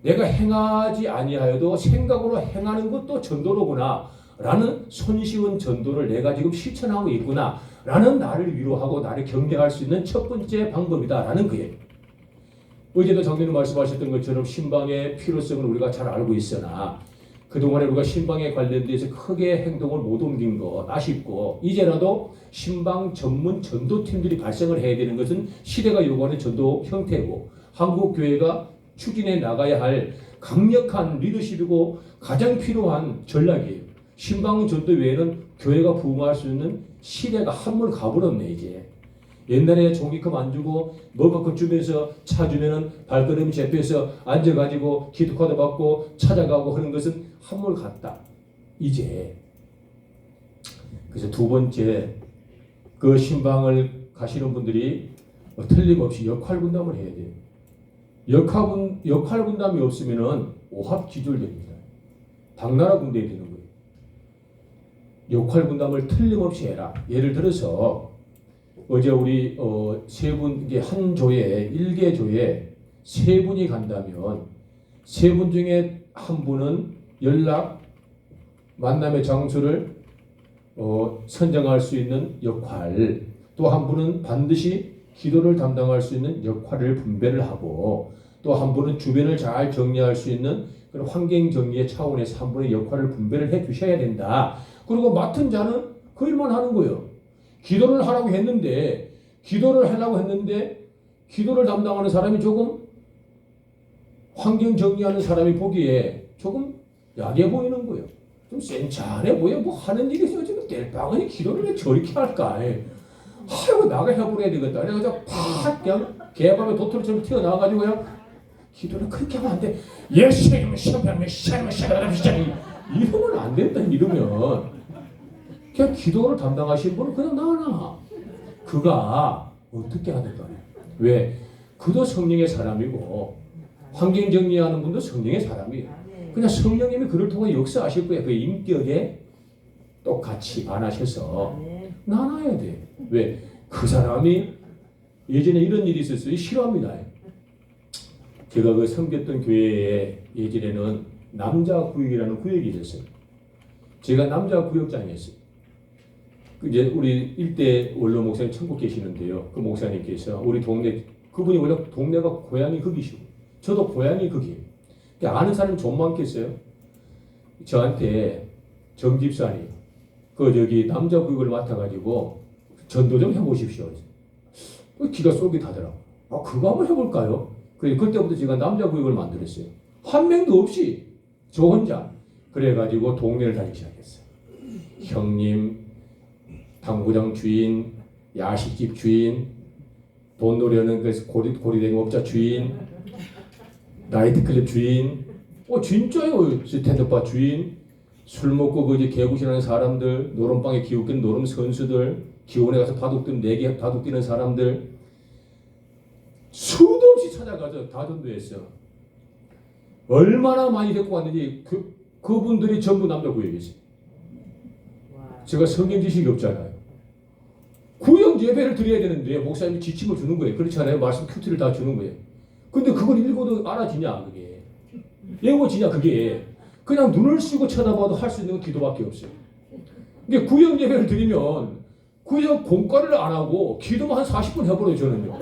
Speaker 1: 내가 행하지 아니하여도 생각으로 행하는 것도 전도로구나. 라는 손쉬운 전도를 내가 지금 실천하고 있구나. 라는 나를 위로하고 나를 격려할 수 있는 첫 번째 방법이다. 라는 거예요. 어제도 장로님 말씀하셨던 것처럼 신방의 필요성을 우리가 잘 알고 있으나 그동안에 우리가 신방에 관련돼서 크게 행동을 못 옮긴 것 아쉽고 이제라도 신방 전문 전도팀들이 발생을 해야 되는 것은 시대가 요구하는 전도 형태고 한국 교회가 추진해 나가야 할 강력한 리더십이고 가장 필요한 전략이에요. 신방 전도 외에는 교회가 부흥할 수 있는 시대가 한물 가버렸네 이제. 옛날에 종이컵 안 주고 먹을 것 주면서 차 주면은 발걸음이 잡혀서 앉아가지고 기도카드 받고 찾아가고 하는 것은 한물 갔다. 이제 그래서 두 번째 그 신방을 가시는 분들이 틀림없이 역할 분담을 해야 돼요. 역할 분담이 없으면은 오합지졸됩니다. 당나라 군대 되는 거예요. 역할 분담을 틀림없이 해라. 예를 들어서 어제 우리 세 분, 이게 한 조에 1개 조에 세 분이 간다면 세 분 중에 한 분은 연락 만남의 장소를 선정할 수 있는 역할, 또 한 분은 반드시 기도를 담당할 수 있는 역할을 분배를 하고 또 한 분은 주변을 잘 정리할 수 있는 그런 환경 정리의 차원에서 한 분의 역할을 분배를 해 주셔야 된다. 그리고 맡은 자는 그 일만 하는 거예요. 기도를 하라고 했는데 기도를 담당하는 사람이 조금 환경 정리하는 사람이 보기에 조금 약해 보이는 거예요. 좀 센찬해 보여. 뭐 하는 일이 있으면 지금 뗄빵하니 기도를 왜 저렇게 할까? 아이고 나가 해버려야 되겠다. 그래서 팍 그냥 개밥에 도토리처럼 튀어나와가지고 그냥 기도를 그렇게 하면 안 돼. 예수님 시험하면 이러면 안 된다. 이러면 그냥 기도를 담당하신 분은 그냥 나와라. 그가 어떻게 하든가. 왜? 그도 성령의 사람이고 환경 정리하는 분도 성령의 사람이에요. 그냥 성령님이 그를 통해 역사하실 거예요. 그 인격에 똑같이 반하셔서 나눠야 돼. 왜? 그 사람이 예전에 이런 일이 있었어요. 싫어합니다. 제가 그 섬겼던 교회에 예전에는 남자 구역이라는 구역이 있었어요. 제가 남자 구역장이었어요. 이제 우리 일대 원로 목사님 천국 계시는데요. 그 목사님께서 우리 동네 그분이 원래 동네가 고향이 거기시고 저도 고향이 거기에요. 아는 사람이 좀 많겠어요. 저한테 정 집사님 그 저기 남자 구역을 맡아가지고 전도 좀 해보십시오. 기가 쏠깃하더라고. 아 그거 한번 해볼까요? 그래 그때부터 제가 남자 구역을 만들었어요. 한 명도 없이 저 혼자. 그래가지고 동네를 다니기 시작했어요. 형님. 당구장 주인, 야식집 주인, 돈 노려는 그 고리대금업자 주인, 나이트클럽 주인, 진짜요. 스탠드바 주인, 술 먹고 그지 개구시하는 사람들, 노름방에 기웃기는 노름 선수들, 기원에 가서 바둑 뛰는 내기 바둑 뛰는 사람들, 수도 없이 찾아가서 다 전도했어. 얼마나 많이 데리고 왔는지 그분들이 전부 남자 구역이었어요. 제가 성경 지식이 없잖아요. 구역 예배를 드려야 되는데 목사님이 지침을 주는 거예요. 그렇지 않아요? 말씀 큐티를 다 주는 거예요. 근데 그걸 읽어도 알아지냐 그게. 외워지냐 그게. 그냥 눈을 쓰고 쳐다봐도 할 수 있는 건 기도밖에 없어요. 근데 구역 예배를 드리면 구역 공과를 안 하고 기도만 한 40분 해버려요 저는요.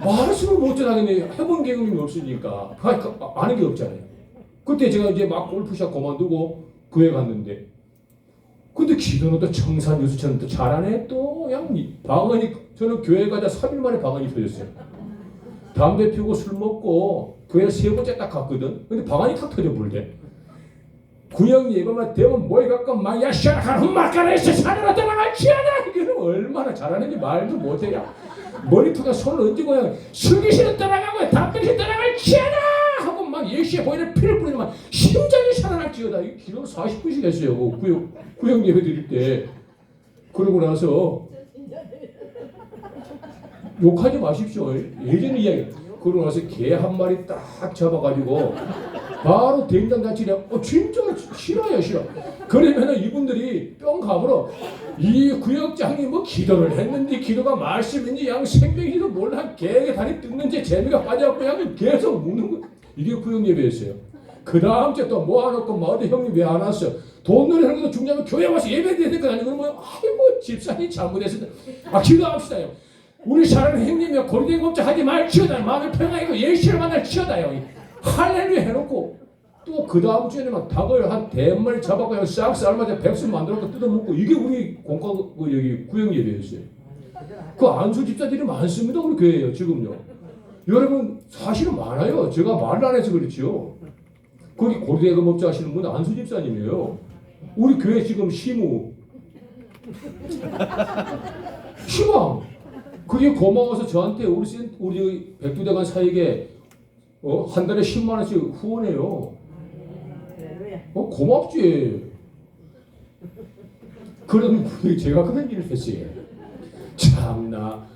Speaker 1: 말씀을 못 전하겠네. 해본 경험이 없으니까. 아는 게 없잖아요. 그때 제가 이제 막 골프샷 그만두고 교회 갔는데 근데 기도는 또 청산유수처럼 또 잘하네. 또 그냥 방언이 저는 교회 가자 3일 만에 방안이 터졌어요. 담배 피우고 술 먹고 교회 세 번째 딱 갔거든. 근데 방안이 탁 터져 버리대. 구역 예배만 되면 모여갖고 막 야샤라카라 흠마카라에서 산으로 들어갈 치아다. 이거는 얼마나 잘하는지 말도 못해요. 머리통에 손을 얹고 그냥 술기시로 따라가고 담배시 따라갈 치아다 하고 막 예시에 보이는 피를 뿌리면 막 심장이 살아날지어다. 이거 기도 40분씩 했어요. 그 구역 예배 드릴 때. 그러고 나서 욕하지 마십시오. 예전 이야기. 그러고 나서 개 한 마리 딱 잡아가지고 바로 된장같이 진짜 싫어요 싫어. 그러면은 이분들이 뿅 가물어 이 구역장이 뭐 기도를 했는지 기도가 말씀인지 양 생명인지도 몰라. 개의 다리 뜯는지 재미가 빠져갖고 양 계속 묻는 거. 이게 구역 예배였어요. 그 다음 주에 또 모아놓고 뭐 어디 형님 왜 안 왔어? 돈 내는 것도 중요하면 교회 와서 예배드려야 될 거 아니고 그러면 아이고 집사님 잘못했어. 기도합시다요. 우리 사랑하는 형님이여 고리된 겁자 하지 말지어다. 마음의 평안이고 예시를 만날 지어다요. 할렐루야 해놓고 또 그 다음 주에는 막 닭을 한 대마리 잡아가지고 싹 삶아서 백숙 만들어서 뜯어먹고 이게 우리 공과 여기 구역 예배였어요. 그 안수 집사들이 많습니다. 우리 교회에요 지금요. 여러분 사실은 많아요. 제가 말을 안 해서 그렇지요. 거기 고리대금 업자 하시는 분은 안수 집사님이에요. 우리 교회 지금 시무 시방 그게 고마워서 저한테 우리 백두대간 사에게 한 달에 10만 원씩 후원해요. 고맙지. 그런 제가 그런 일을 했어요. 참나.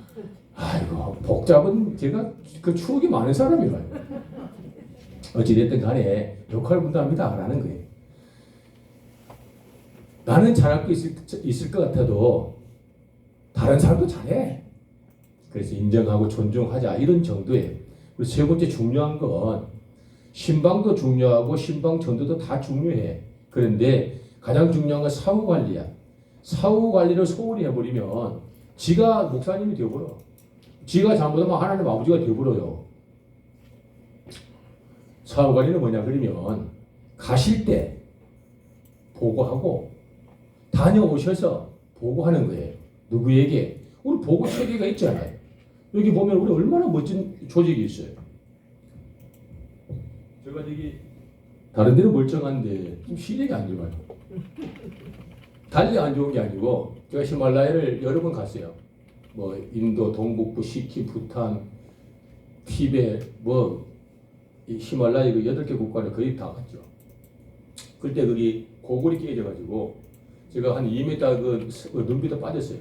Speaker 1: 아이고 복잡은 제가 그 추억이 많은 사람이라요. 어찌됐든 간에 역할 분담이다라는 거예요. 나는 잘할 수 있을 것 같아도 다른 사람도 잘해. 그래서 인정하고 존중하자 이런 정도예요. 그리고 세 번째 중요한 건 신방도 중요하고 신방 전도도 다 중요해. 그런데 가장 중요한 건 사후 관리야. 사후 관리를 소홀히 해버리면 지가 목사님이 되어버려. 지가 잘못하면 하나님 아버지가 되어버려요. 사후 관리는 뭐냐 그러면 가실 때 보고하고 다녀오셔서 보고하는 거예요. 누구에게? 우리 보고 체계가 있잖아요. 여기 보면 우리 얼마나 멋진 조직이 있어요. 제가 저기 다른 데는 멀쩡한데 좀 시력이 안 좋아요. 달리 안 좋은 게 아니고 제가 히말라야를 여러 번 갔어요. 뭐 인도, 동북부, 시키, 부탄, 티베트, 뭐 히말라야 그 8개 국가를 거의 다 갔죠. 그때 거기 고골이 깨져가지고 제가 한 2m 그 눈비도 빠졌어요.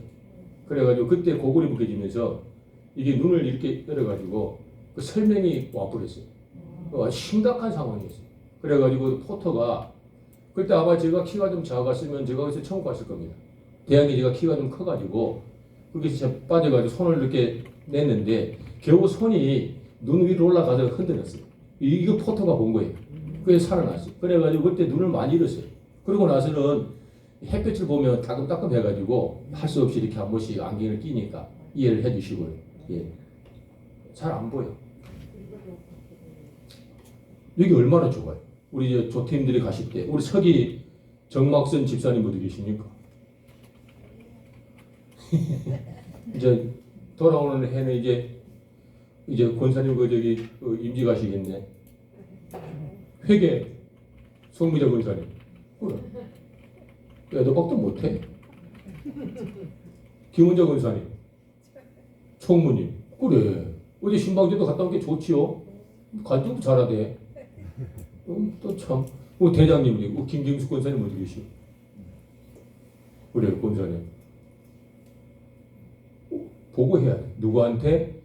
Speaker 1: 그래가지고 그때 고골이 묶여지면서 이게 눈을 이렇게 열어가지고 그 설명이 와버렸어요. 심각한 상황이었어요. 그래가지고 포터가 그때 아마 제가 키가 좀 작았으면 제가 거기서 천국 갔을 겁니다. 대학에 제가 키가 좀 커가지고 거기서 빠져가지고 손을 이렇게 냈는데 겨우 손이 눈 위로 올라가서 흔들었어요. 이거 포터가 본 거예요. 그래서 살아났어요. 그래가지고 그때 눈을 많이 잃었어요. 그러고 나서는 햇빛을 보면 따끔따끔 해가지고 할 수 없이 이렇게 한 번씩 안경을 끼니까 이해를 해주시고요. 예. 잘 안 보여. 여기 얼마나 좋아요. 우리 조팀들이 가실 때 우리 서기 정막선 집사님 어디 계십니까? 이제 돌아오는 해는 이제 권사님 임지 가시겠네. 회계 송미자 권사님. 그래. 애도박도 못해. 김은자 권사님. 총무님. 그래. 어제 신방제도 갔다 온 게 좋지요. 관점도 잘하대. 또 참. 대장님, 김경수 권사님 어디 계시? 그래, 권사님. 보고해야 돼. 누구한테?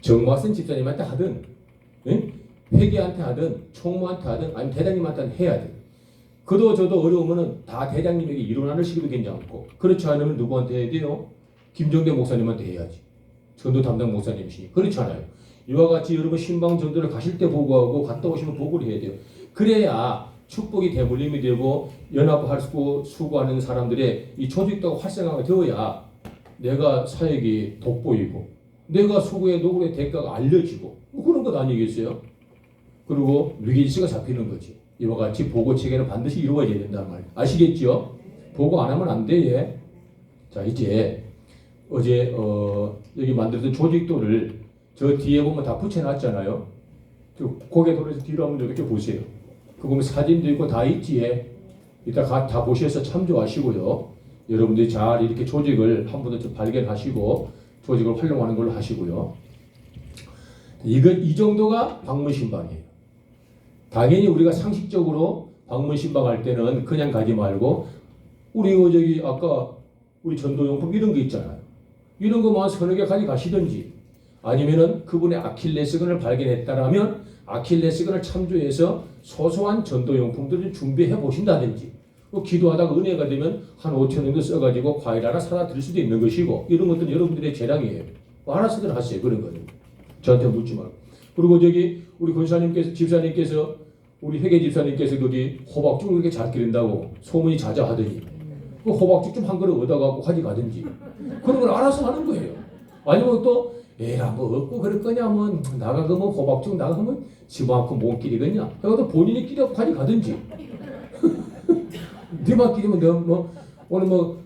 Speaker 1: 정마선 집사님한테 하든, 응? 회계한테 하든, 총무한테 하든, 아니면 대장님한테 해야 돼. 그도 저도 어려우면은 다 대장님에게 일어나는 시기도 괜찮고, 그렇지 않으면 누구한테 해야 돼요? 김정대 목사님한테 해야지. 전도 담당 목사님이시니. 그렇지 않아요. 이와 같이 여러분 신방 전도를 가실 때 보고하고 갔다 오시면 보고를 해야 돼요. 그래야 축복이 대물림이 되고 연합하고 수고하는 사람들의 이 조직도 활성화가 되어야 내가 사역이 돋보이고 내가 수고의 노고의 대가가 알려지고 뭐 그런 것 아니겠어요? 그리고 위기일수가 잡히는 거지. 이와 같이 보고 체계는 반드시 이루어져야 된단 말이에요. 아시겠죠? 보고 안 하면 안 돼. 예. 자 이제 어제 여기 만들었던 조직도를 저 뒤에 보면 다 붙여놨잖아요. 고개 돌려서 뒤로 한번 이렇게 보세요. 그 보면 사진도 있고 다 있지에 이따 다 보셔서 참조하시고요. 여러분들이 잘 이렇게 조직을 한 번 더 발견하시고 조직을 활용하는 걸로 하시고요. 이 정도가 방문신방이에요. 당연히 우리가 상식적으로 방문신방할 때는 그냥 가지 말고 우리 저기 아까 우리 전도용품 이런 거 있잖아요. 이런 거만 서너 개 가져가시든지 아니면은 그분의 아킬레스건을 발견했다라면 아킬레스건을 참조해서 소소한 전도용품들을 준비해 보신다든지 기도하다가 은혜가 되면 한 5천 정도 써가지고 과일 하나 사다 드릴 수도 있는 것이고 이런 것들은 여러분들의 재량이에요. 알아서들 하세요. 그런 거는 저한테 묻지 말고. 그리고 저기 우리 권사님께서 집사님께서 우리 회계 집사님께서 거기 호박죽을 그렇게 잘 끓인다고 소문이 자자하더니 그 호박죽 좀 한 그릇 얻어갖고 가져가든지 그런 걸 알아서 하는 거예요. 아니면 또 에라 뭐 얻고 그럴 거냐 뭐 나가 그뭐 호박죽 나가 그뭐 집어갖고 뭔 끼리겠냐 해가지고 본인이 끼려고 가져가든지 네만 끼리면 너 뭐 오늘 뭐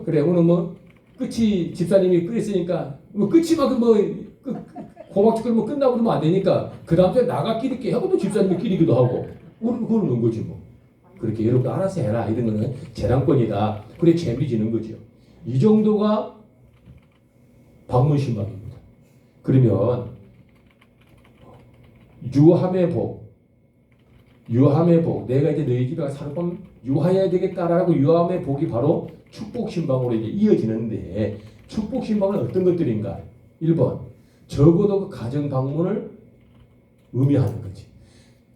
Speaker 1: 그래 오늘 뭐 끝이 집사님이 끓였으니까 뭐 끝이 막뭐 호박죽 끓이면 끝나고 그러면 안 되니까 그 다음 주에 나가 끼릴게 하고 또 집사님이 끼리기도 하고 그러는 거지 뭐. 그렇게 여러분 알아서 해라. 이런 거는 재량권이다. 그래 재미지는 거죠. 이 정도가 방문신방입니다. 그러면 유함의 복, 내가 이제 너희 집에 가서 하룻밤 유하여야 되겠다라고 유함의 복이 바로 축복신방으로 이제 이어지는데 축복신방은 어떤 것들인가? 1번 적어도 그 가정 방문을 의미하는 거지.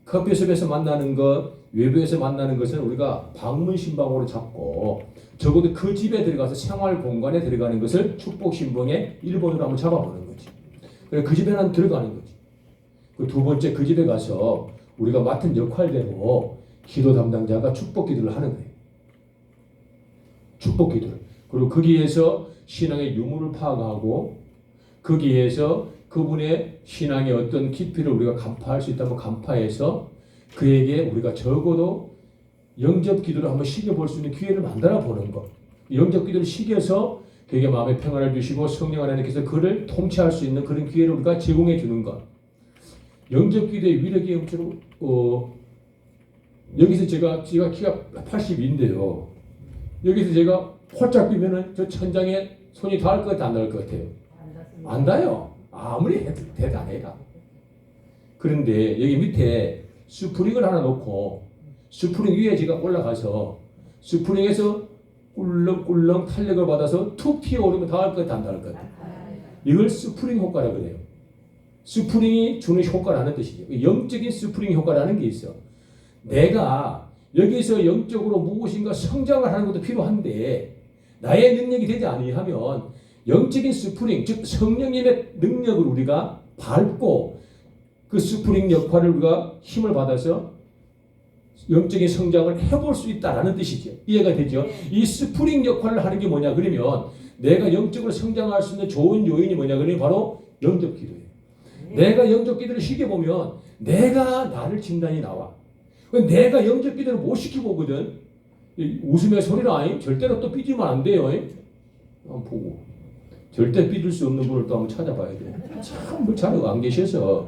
Speaker 1: 커피숍에서 만나는 것, 외부에서 만나는 것은 우리가 방문 신방으로 잡고 적어도 그 집에 들어가서 생활 공간에 들어가는 것을 축복 신방의 1번으로 한번 잡아보는 거지. 그래서 그 집에는 들어가는 거지. 그 두 번째 그 집에 가서 우리가 맡은 역할대로 기도 담당자가 축복 기도를 하는 거예요. 축복 기도를. 그리고 거기에서 신앙의 유무를 파악하고 거기에서 그분의 신앙의 어떤 깊이를 우리가 간파할 수 있다면 간파해서 그에게 우리가 적어도 영접 기도를 한번 시켜볼 수 있는 기회를 만들어 보는 것. 영접 기도를 시켜서 그에게 마음의 평안을 주시고 성령 하나님께서 그를 통치할 수 있는 그런 기회를 우리가 제공해 주는 것. 영접 기도의 위력이 엄청 여기서 제가 키가 82인데요. 여기서 제가 홀짝 뛰면은 저 천장에 손이 닿을 것 같아 안 닿을 것 같아요? 안 닿아요. 아무리 해도 대단해라. 그런데 여기 밑에 스프링을 하나 놓고 스프링 위에 제가 올라가서 스프링에서 꿀렁꿀렁 탄력을 받아서 툭 튀어오르면 닿을 것 같아 안 닿을 것 같아? 이걸 스프링 효과라고 그래요. 스프링이 주는 효과라는 뜻이죠. 영적인 스프링 효과라는 게 있어. 내가 여기서 영적으로 무엇인가 성장을 하는 것도 필요한데 나의 능력이 되지 아니하면 영적인 스프링, 즉 성령님의 능력을 우리가 밟고 그 스프링 역할을 우리가 힘을 받아서 영적인 성장을 해볼 수 있다라는 뜻이죠. 이해가 되죠? 이 스프링 역할을 하는 게 뭐냐 그러면 내가 영적으로 성장할 수 있는 좋은 요인이 뭐냐 그러면 바로 영접 기도예요. 내가 영접 기도를 시켜보면 내가 나를 진단이 나와. 내가 영접 기도를 못 시켜보거든. 웃음의 소리라 절대로 또 삐지면 안 돼요. 한번 보고. 절대 삐질 수 없는 분을 또 한번 찾아봐야 돼. 참 잘 안 계셔서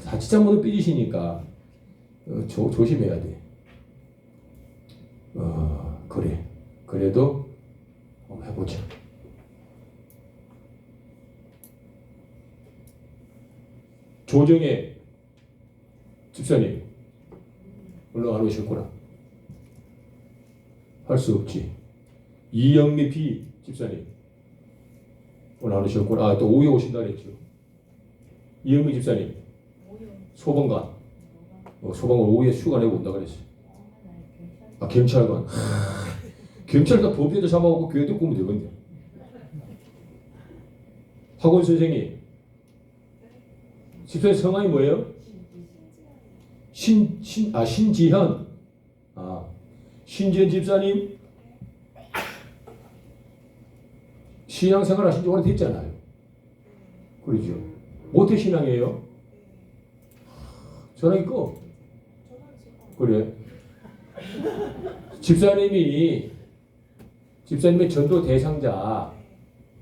Speaker 1: 자칫 잘못 삐지시니까 조심해야 돼. 그래. 그래도 한번 해보자. 조정혜 집사님 얼른 안 오셨구나. 할 수 없지. 이영미 B 집사님 오늘 안 오셨구나. 또 오후에 오신다 그랬죠. 이영미 집사님 소방관 소방관 오후에 휴가 내고 온다 그랬어. 경찰관 경찰관 법인도 잡아오고 교회도 꾸면 되겠네. 학원 선생님 집사님 성함이 뭐예요? 신지현. 신지현 집사님 신앙생활 하신 지 오래됐잖아요. 그러죠. 모태 신앙이에요? 전화기 꺼. 그래. 집사님의 전도 대상자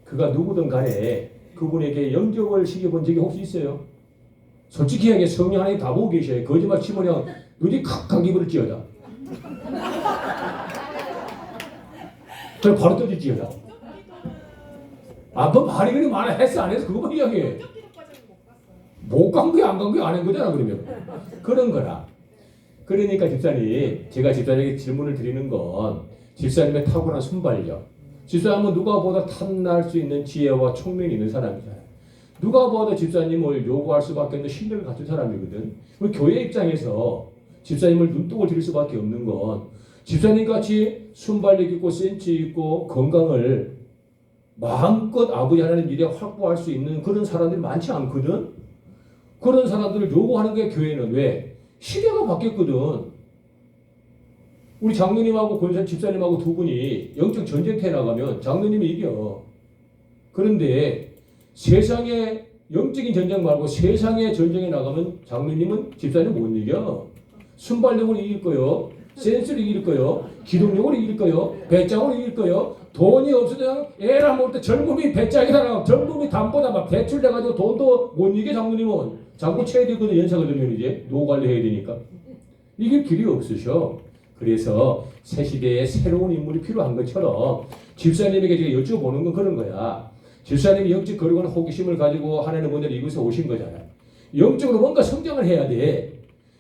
Speaker 1: 그가 누구든 간에 그분에게 영접을 시켜본 적이 혹시 있어요? 솔직히 얘기해 성령 하나님 다 보고 계셔요. 거짓말 치면 그냥 눈이 칵칵 입을 찌어다. 그래 바로 떠지지어다. 그 말이 그리 많아 했어 안 했어 그거만 이야기해. 못 간 거야 안 간 거야 안 한 거잖아 그러면. 그런 거라. 그러니까 집사님 제가 집사님에게 질문을 드리는 건 집사님의 탁월한 순발력. 집사님은 누가 보다 탐날 수 있는 지혜와 총명이 있는 사람이잖아요. 누가 봐도 집사님을 요구할 수밖에 없는 신뢰를 갖춘 사람이거든. 우리 교회 입장에서 집사님을 눈독을 들일 수밖에 없는 건 집사님 같이 순발력 있고 센스 있고 건강을 마음껏 아버지 하나님 일에 확보할 수 있는 그런 사람들이 많지 않거든. 그런 사람들을 요구하는 게 교회는 왜? 시대가 바뀌었거든. 우리 장로님하고 권선 집사님하고 두 분이 영적 전쟁터에 나가면 장로님이 이겨. 그런데 세상의 영적인 전쟁 말고 세상의 전쟁에 나가면 장로님은 집사님 못 이겨. 순발력으로 이길 거요. 센스를 이길 거요. 기동력으로 이길 거요. 배짱으로 이길 거요. 돈이 없어도 그냥 에라 먹을 때 젊음이 배짱이다. 젊음이 담보다 막 대출돼가지고 돈도 못 이겨 장로님은. 자꾸 쳐야 되거든 연차가 되면 이제 노후 관리해야 되니까. 이게 길이 없으셔. 그래서 새 시대에 새로운 인물이 필요한 것처럼 집사님에게 제가 여쭤보는 건 그런 거야. 집사님이 영적 거룩한 호기심을 가지고 하나님 분들이 이곳에 오신 거잖아요. 영적으로 뭔가 성장을 해야 돼.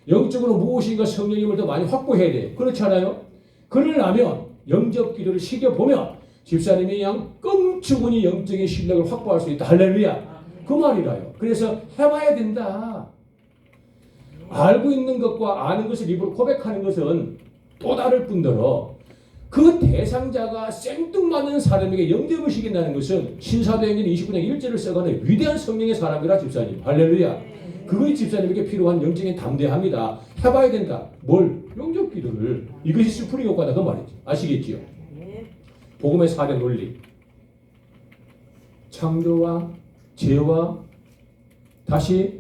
Speaker 1: 영적으로 무엇인가 성령님을 더 많이 확보해야 돼. 그렇지 않아요? 그러려면 영접 기도를 시켜보면 집사님이 그냥 끔찍하니 영적인 실력을 확보할 수 있다. 할렐루야. 그 말이라요. 그래서 해봐야 된다. 알고 있는 것과 아는 것을 입으로 고백하는 것은 또 다를 뿐더러 그 대상자가 생뚱맞는 사람에게 영접을 시킨다는 것은 신사도행전 29장 1절을 써가는 위대한 성령의 사람이라 집사님. 할렐루야. 그것이 집사님에게 필요한 영적인 담대합니다. 해봐야 된다. 뭘? 영접 기도를. 이것이 스프링 효과다 그 말이죠. 아시겠지요? 복음의 4대 논리. 창조와 죄와 다시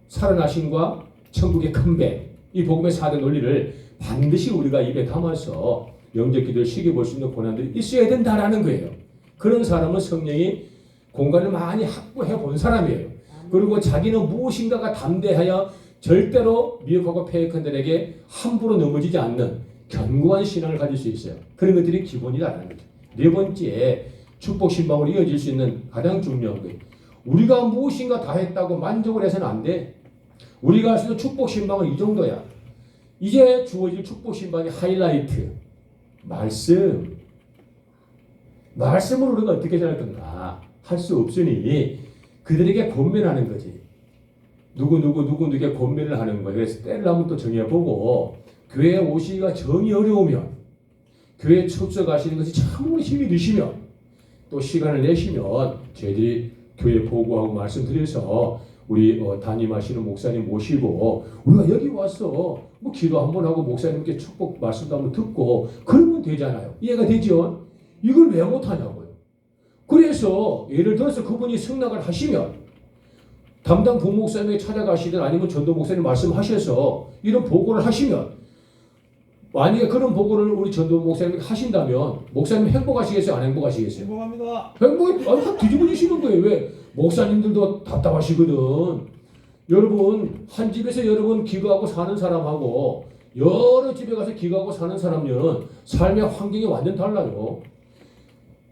Speaker 1: 살아나심과 천국의 컴백. 이 복음의 4대 논리를 반드시 우리가 입에 담아서 영접 기도를 시켜볼 수 있는 고난들이 있어야 된다라는 거예요. 그런 사람은 성령이 공간을 많이 확보해 본 사람이에요. 그리고 자기는 무엇인가가 담대하여 절대로 미혹하고 패역한들에게 함부로 넘어지지 않는 견고한 신앙을 가질 수 있어요. 그런 것들이 기본이라는 거죠. 네 번째, 축복 신방으로 이어질 수 있는 가장 중요한 거예요. 우리가 무엇인가 다 했다고 만족을 해서는 안 돼. 우리가 할 수 있는 축복 신방은 이 정도야. 이제 주어질 축복 신방의 하이라이트. 말씀으로 우리가 어떻게 전할 건가 할 수 없으니 그들에게 권면하는 거지. 누구에게 권면을 하는 거예요. 그래서 때를 한번 또 정해보고 교회에 오시기가 정이 어려우면 교회에 출석하시는 것이 참으로 힘이 드시면 또 시간을 내시면 저희들이 교회 보고하고 말씀드려서 우리 담임하시는 목사님 모시고 우리가 여기 와서 뭐 기도 한번 하고 목사님께 축복 말씀도 한번 듣고 그러면 되잖아요. 이해가 되죠? 이걸 왜 못하냐고요. 그래서 예를 들어서 그분이 승낙을 하시면 담당 부목사님에게 찾아가시든 아니면 전도 목사님 말씀하셔서 이런 보고를 하시면 만약에 그런 보고를 우리 전도 목사님에게 하신다면 목사님 행복하시겠어요? 안 행복하시겠어요?
Speaker 3: 행복합니다.
Speaker 1: 확 뒤집어지시는 거예요. 왜? 목사님들도 답답하시거든. 여러분 한 집에서 여러분 기도하고 사는 사람하고 여러 집에 가서 기도하고 사는 사람들은 삶의 환경이 완전 달라요.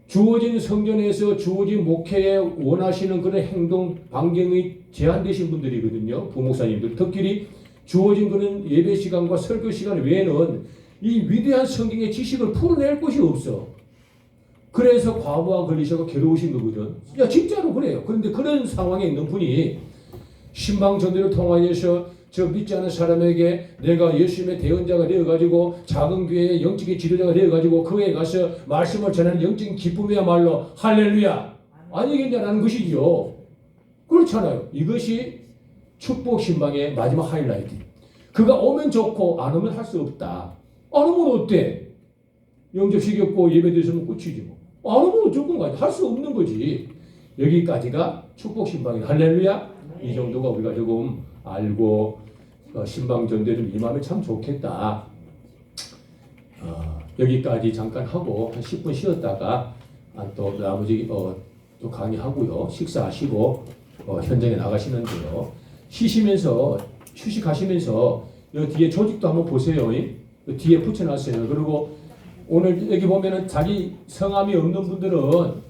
Speaker 1: 주어진 성전에서 주어진 목회에 원하시는 그런 행동 반경이 제한되신 분들이거든요. 부목사님들. 특히 주어진 그런 예배 시간과 설교 시간 외에는 이 위대한 성경의 지식을 풀어낼 곳이 없어. 그래서 과부하 걸리셔서 괴로우신 거거든. 야 진짜로 그래요. 그런데 그런 상황에 있는 분이 신방 전도를 통하여서 저 믿지 않은 사람에게 내가 예수님의 대언자가 되어가지고 작은 교회의 영적인 지도자가 되어가지고 그에 가서 말씀을 전하는 영적인 기쁨이야말로 할렐루야 아니겠냐라는 것이지요. 그렇잖아요. 이것이 축복 신방의 마지막 하이라이트. 그가 오면 좋고 안 오면 할 수 없다. 안 오면 어때? 영접시켰고 예배드렸으면 끝이지 뭐. 안 오면 어쩔 건가? 할 수 없는 거지. 여기까지가 축복 신방의 할렐루야. 이 정도가 우리가 조금 알고 신방 전도에 좀 임하면 참 좋겠다. 여기까지 잠깐 하고 한 10분 쉬었다가 또 나머지 또 강의하고요. 식사하시고 현장에 나가시는데요. 쉬시면서 휴식하시면서 여기 뒤에 조직도 한번 보세요. 이 뒤에 붙여놨어요. 그리고 오늘 여기 보면은 자기 성함이 없는 분들은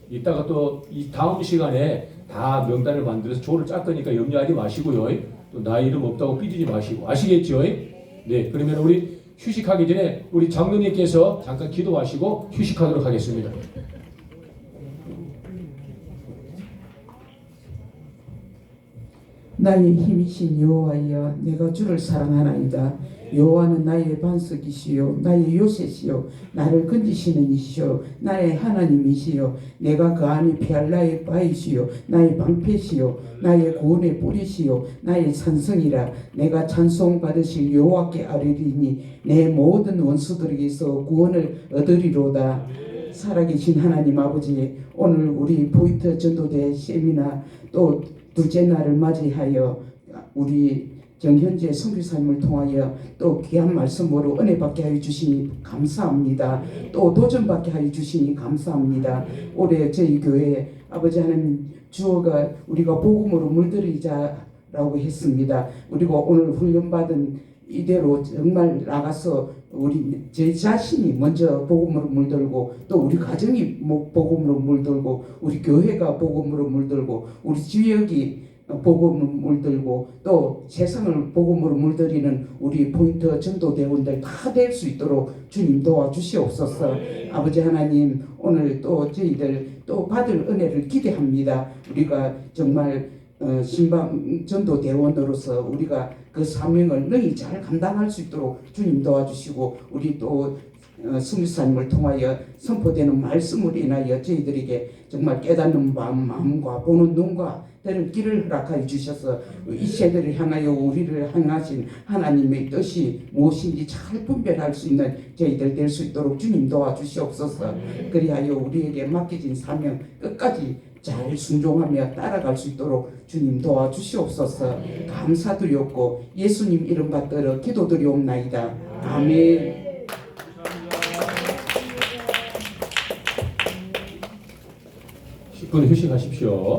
Speaker 1: 이따가 또 이 다음 시간에 다 명단을 만들어서 조를 짤 거니까 염려하지 마시고요. 또 나 이름 없다고 삐지지 마시고 아시겠죠? 네, 그러면 우리 휴식하기 전에 우리 장로님께서 잠깐 기도하시고 휴식하도록 하겠습니다.
Speaker 3: 나의 힘이신 여호와여, 내가 주를 사랑하나이다. 여호와는 나의 반석이시요 나의 요새시요 나를 건지시는 이시요 나의 하나님이시요 내가 그 안에 피할 나의 바위시요 나의 방패시요 나의 구원의 뿌리시요 나의 산성이라. 내가 찬송 받으실 여호와께 아뢰리니 내 모든 원수들에게서 구원을 얻으리로다. 살아계신 하나님 아버지, 오늘 우리 포인트 전도대 세미나 또 둘째 날을 맞이하여 우리 정현재 선교사님을 통하여 또 귀한 말씀으로 은혜 받게 하여 주시니 감사합니다. 또 도전 받게 하여 주시니 감사합니다. 올해 저희 교회 아버지 하나님 주어가 우리가 복음으로 물들이자라고 했습니다. 그리고 오늘 훈련받은 이대로 정말 나가서 우리 제 자신이 먼저 복음으로 물들고 또 우리 가정이 복음으로 물들고 우리 교회가 복음으로 물들고 우리 지역이 복음으로 물들고 또 세상을 복음으로 물들이는 우리 포인트 전도대원들 다 될 수 있도록 주님 도와주시옵소서. 아버지 하나님, 오늘 또 저희들 또 받을 은혜를 기대합니다. 우리가 정말 신방 전도대원으로서 우리가 그 사명을 능히 잘 감당할 수 있도록 주님 도와주시고 우리 또 선교사님을 통하여 선포되는 말씀으로 인하여 저희들에게 정말 깨닫는 마음과 보는 눈과 들을 길을 허락하여 주셔서 이 세대를 향하여 우리를 향하신 하나님의 뜻이 무엇인지 잘 분별할 수 있는 저희들 될 수 있도록 주님 도와주시옵소서. 그리하여 우리에게 맡겨진 사명 끝까지 잘 순종하며 따라갈 수 있도록 주님 도와주시옵소서. 감사드렸고 예수님 이름 받들어 기도드리옵나이다. 아멘.
Speaker 1: 10분 휴식하십시오.